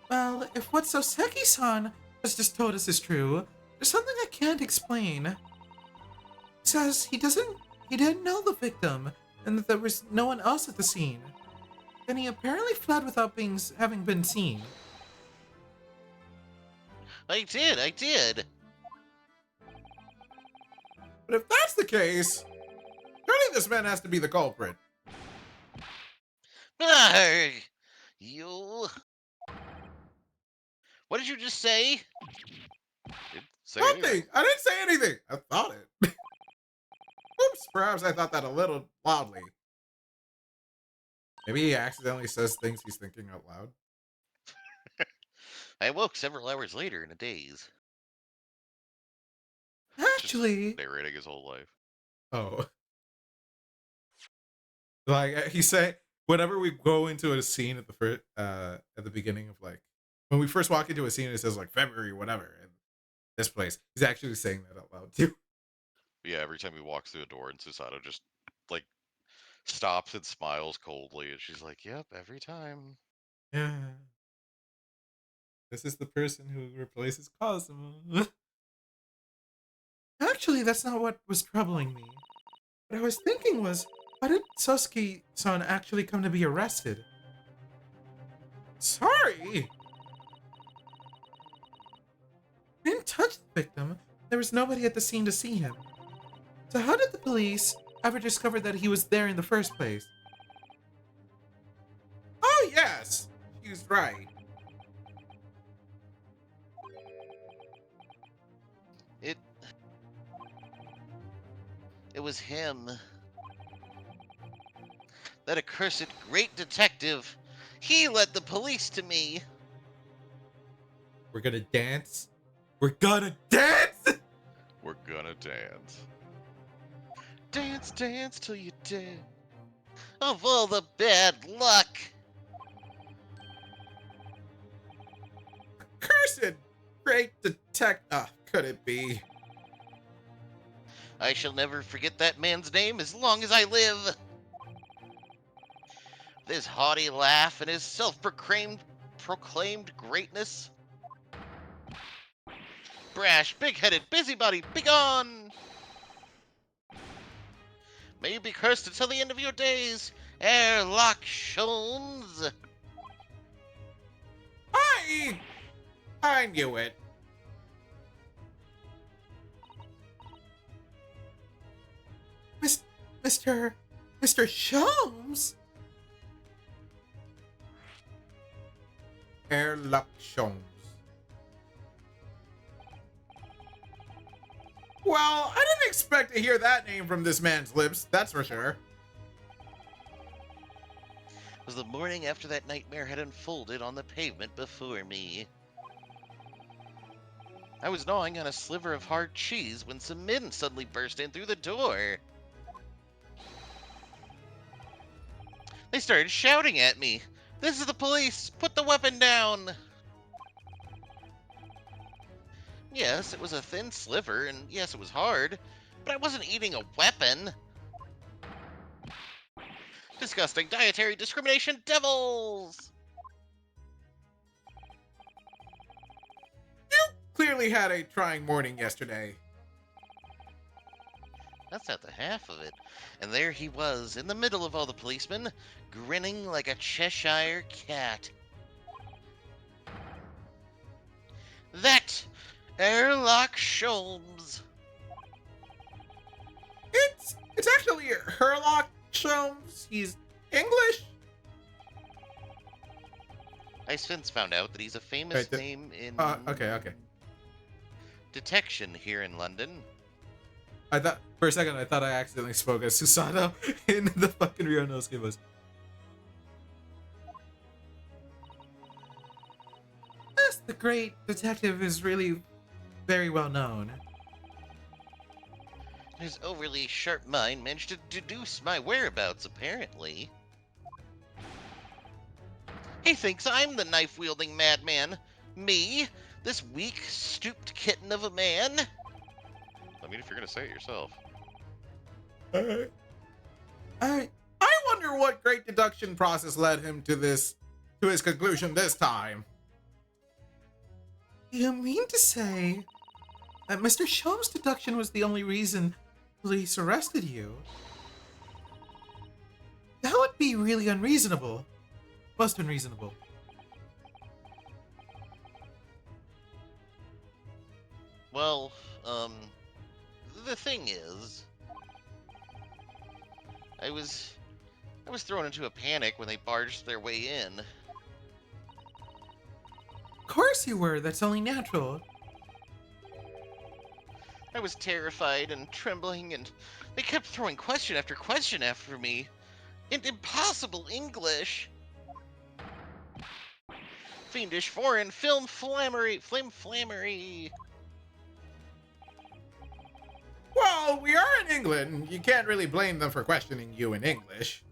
Well, if what Soseki-san has just told us is true, there's something I can't explain. He says he didn't know the victim, and that there was no one else at the scene. Then he apparently fled without having been seen. I did. But if that's the case, surely this man has to be the culprit. Arrgh! You. What did you just say? Didn't say Nothing. anything. I didn't say anything. I thought it. Oops, perhaps I thought that a little loudly. Maybe he accidentally says things he's thinking out loud. I woke several hours later in a daze. Just Actually, narrating his whole life. Oh. Like he say whenever we go into a scene at the first at the beginning of like when we first walk into a scene it says like February whatever in this place. He's actually saying that out loud too. Yeah, every time he walks through a door and Susato just like stops and smiles coldly and she's like, "Yep, every time." Yeah. This is the person who replaces Cosmo. actually, that's not what was troubling me. What I was thinking was, why did Soseki-san actually come to be arrested? Sorry. He didn't touch the victim. There was nobody at the scene to see him. So how did the police ever discover that he was there in the first place? Oh yes. He's right. It. It was him. That accursed great detective. He led the police to me. We're gonna dance. We're gonna dance! We're gonna dance. Dance, dance till you're dead. Of all the bad luck. Cursed great could it be? I shall never forget that man's name as long as I live. His haughty laugh and his proclaimed greatness. Brash, big-headed busybody, begone! May you be cursed until the end of your days, Airlock Sholmes. I knew it. Mr. Sholmes? Airlock Sholmes. Well, I didn't expect to hear that name from this man's lips, that's for sure. It was the morning after that nightmare had unfolded on the pavement before me. I was gnawing on a sliver of hard cheese when some men suddenly burst in through the door. They started shouting at me. "This is the police! Put the weapon down!" Yes, it was a thin sliver, and yes, it was hard, but I wasn't eating a weapon. Disgusting dietary discrimination devils! Clearly had a trying morning yesterday. That's not the half of it. And there he was, in the middle of all the policemen, grinning like a Cheshire cat. That Airlock Sholmes. It's actually Herlock Sholmes. He's English. I since found out that he's a famous Right, name in okay. detection here in London. I thought for a second I thought I accidentally spoke as Susanoo in the fucking Rionosuke voice. Yes, the great detective is really very well known. His overly sharp mind managed to deduce my whereabouts, apparently. He thinks I'm the knife-wielding madman. Me? This weak, stooped kitten of a man? I mean, if you're gonna say it yourself. I wonder what great deduction process led him to his conclusion this time. You mean to say that Mr. Sholmes' deduction was the only reason police arrested you? That would be really unreasonable. Most unreasonable. Well, the thing is, I was thrown into a panic when they barged their way in. Of course you were, that's only natural. I was terrified and trembling, and they kept throwing question after me in impossible English. Fiendish foreign flame flammery. Well, we are in England. You can't really blame them for questioning you in English.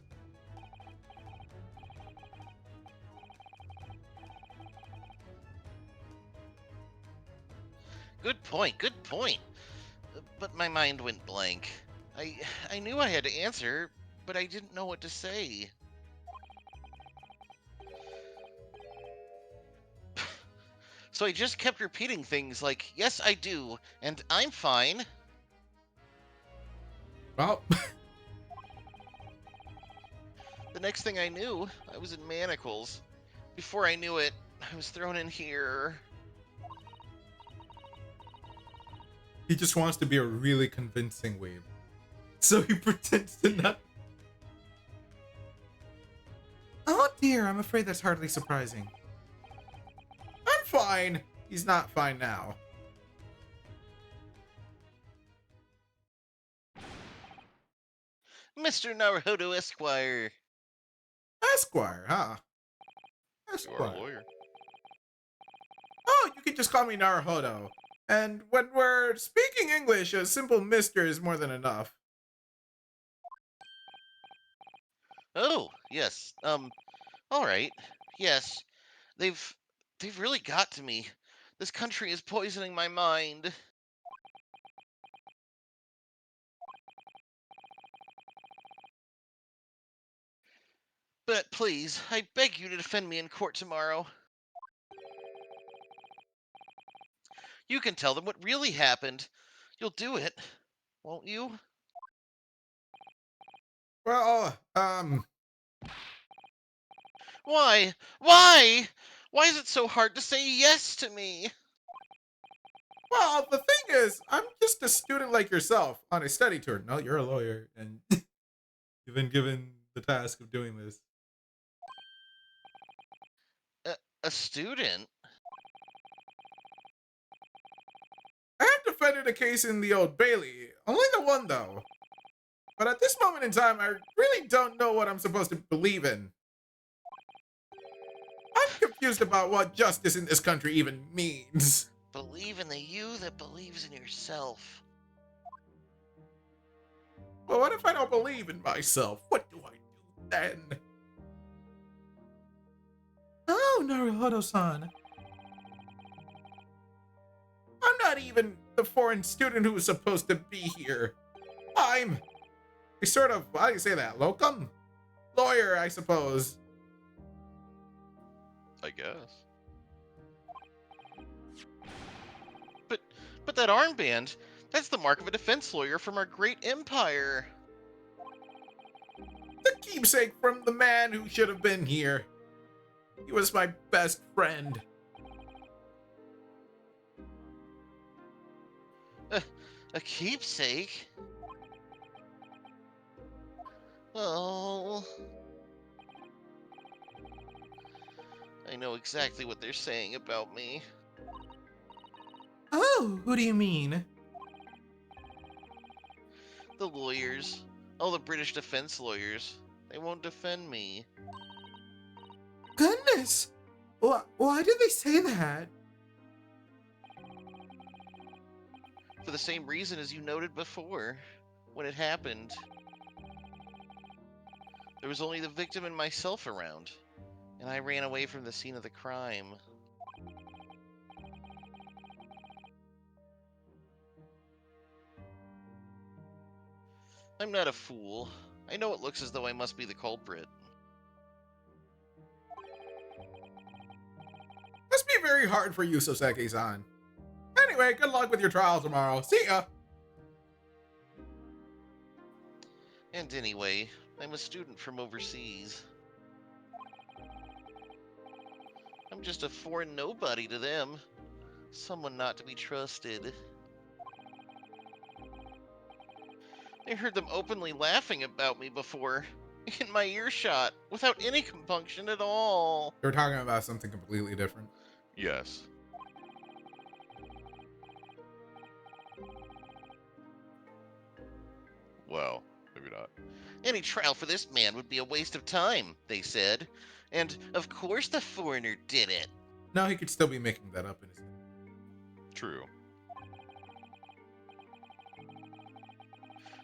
Good point. But my mind went blank. I knew I had to answer, but I didn't know what to say. So I just kept repeating things like, yes, I do, and I'm fine. Well, The next thing I knew, I was in manacles. Before I knew it, I was thrown in here. he just wants to be a really convincing weeb. So he pretends to not. Oh dear, I'm afraid that's hardly surprising. I'm fine. He's not fine now. Mr. Naruhodo Esquire. Esquire, huh? You are a Esquire. lawyer. Oh, you can just call me Naruhodo. And when we're speaking English, a simple mister is more than enough. Oh, yes. All right. Yes. They've really got to me. This country is poisoning my mind. But please, I beg you to defend me in court tomorrow. You can tell them what really happened. You'll do it, won't you? Well, Why? Why? Why is it so hard to say yes to me? well, the thing is, I'm just a student like yourself on a study tour. No, you're a lawyer, and you've been given the task of doing this. A student? I have defended a case in the Old Bailey. Only the one, though. But at this moment in time, I really don't know what I'm supposed to believe in. I'm confused about what justice in this country even means. Believe in the you that believes in yourself. Well, what if I don't believe in myself? What do I do then? Oh, Naruhodo-san. I'm not even the foreign student who was supposed to be here. I'm a sort of, how do you say that, locum? lawyer, I suppose. I guess. But that armband, that's the mark of a defense lawyer from our great empire. The keepsake from the man who should have been here. He was my best friend. A keepsake? Oh. I know exactly what they're saying about me. Oh, who do you mean? The lawyers, all the British defense lawyers, they won't defend me. Goodness! Why did they say that? For the same reason as you noted before, when it happened. There was only the victim and myself around, and I ran away from the scene of the crime. I'm not a fool. I know it looks as though I must be the culprit. Must be very hard for you, Soseki-san. Anyway, good luck with your trial tomorrow. See ya! And anyway, I'm a student from overseas. I'm just a foreign nobody to them. Someone not to be trusted. I heard them openly laughing about me before, in my earshot, without any compunction at all. They're talking about something completely different. Yes. Well, maybe not. Any trial for this man would be a waste of time, they said. And of course the foreigner did it. No, he could still be making that up in his head. True.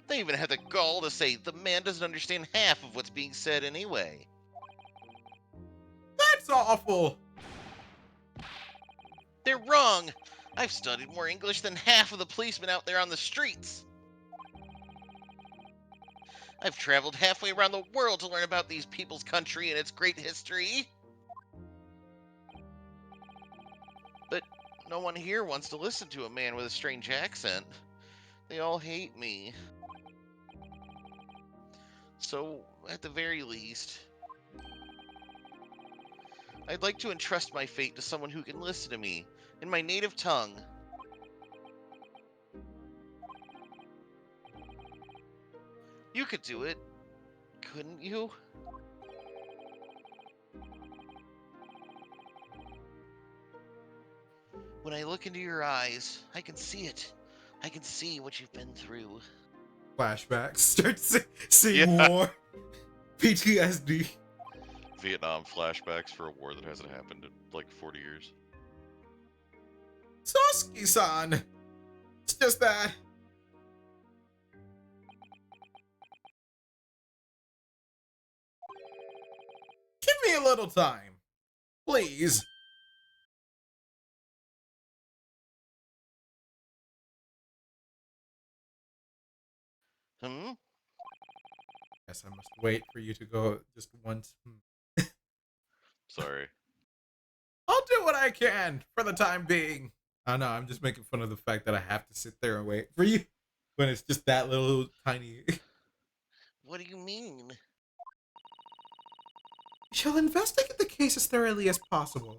They even had the gall to say the man doesn't understand half of what's being said anyway. That's awful! They're wrong! I've studied more English than half of the policemen out there on the streets. I've traveled halfway around the world to learn about these people's country and its great history. But no one here wants to listen to a man with a strange accent. They all hate me. So, at the very least, I'd like to entrust my fate to someone who can listen to me in my native tongue. You could do it, couldn't you? When I look into your eyes, I can see it. I can see what you've been through. Flashbacks. Start seeing Yeah. war. PTSD. Vietnam flashbacks for a war that hasn't happened in like 40 years. Soski-san! It's just that. Give me a little time. Please. Hmm? Yes, I must wait for you to go just once. Sorry. I'll do what I can for the time being. I know, I'm just making fun of the fact that I have to sit there and wait for you when it's just that little tiny. What do you mean? We shall investigate the case as thoroughly as possible.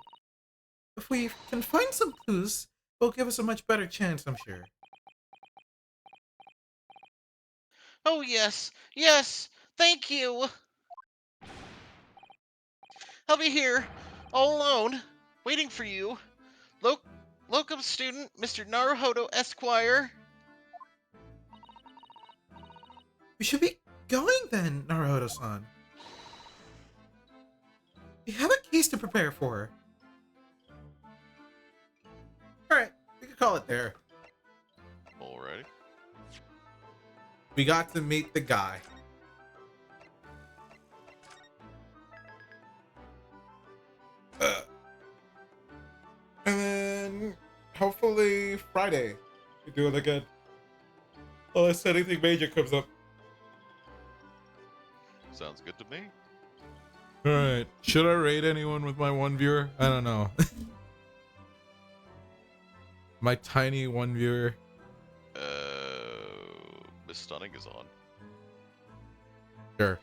If we can find some clues, it will give us a much better chance, I'm sure. Oh, yes, yes, thank you. I'll be here, all alone, waiting for you. Locum student, Mr. Naruhodo Esquire. We should be going then, Naruhodo-san. We have a case to prepare for. Alright, we can call it there. Alrighty. We got to meet the guy. And then hopefully Friday we do it again. Unless anything major comes up. Sounds good to me. All right. Should I rate anyone with my one viewer? I don't know. My tiny one viewer. Miss Stunning is on. Sure.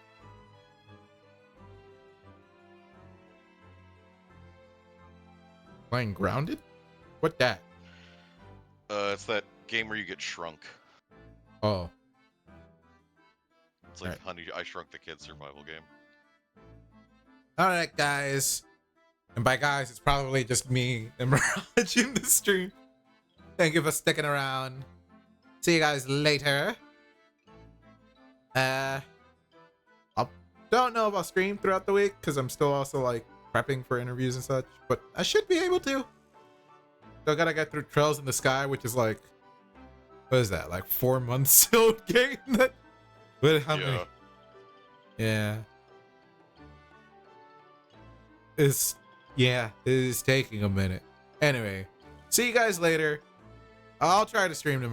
Playing Grounded? What that? It's that game where you get shrunk. Oh. It's like Right. Honey, I Shrunk the Kids survival game. All right, guys. And by guys, it's probably just me and Mirage in the stream. Thank you for sticking around. See you guys later. I don't know if I'll stream throughout the week because I'm still also like prepping for interviews and such, but I should be able to. Still gotta get through Trails in the Sky, which is like, what is that? Like 4 months old game? But how many? Yeah. It is taking a minute. Anyway, see you guys later. I'll try to stream tomorrow.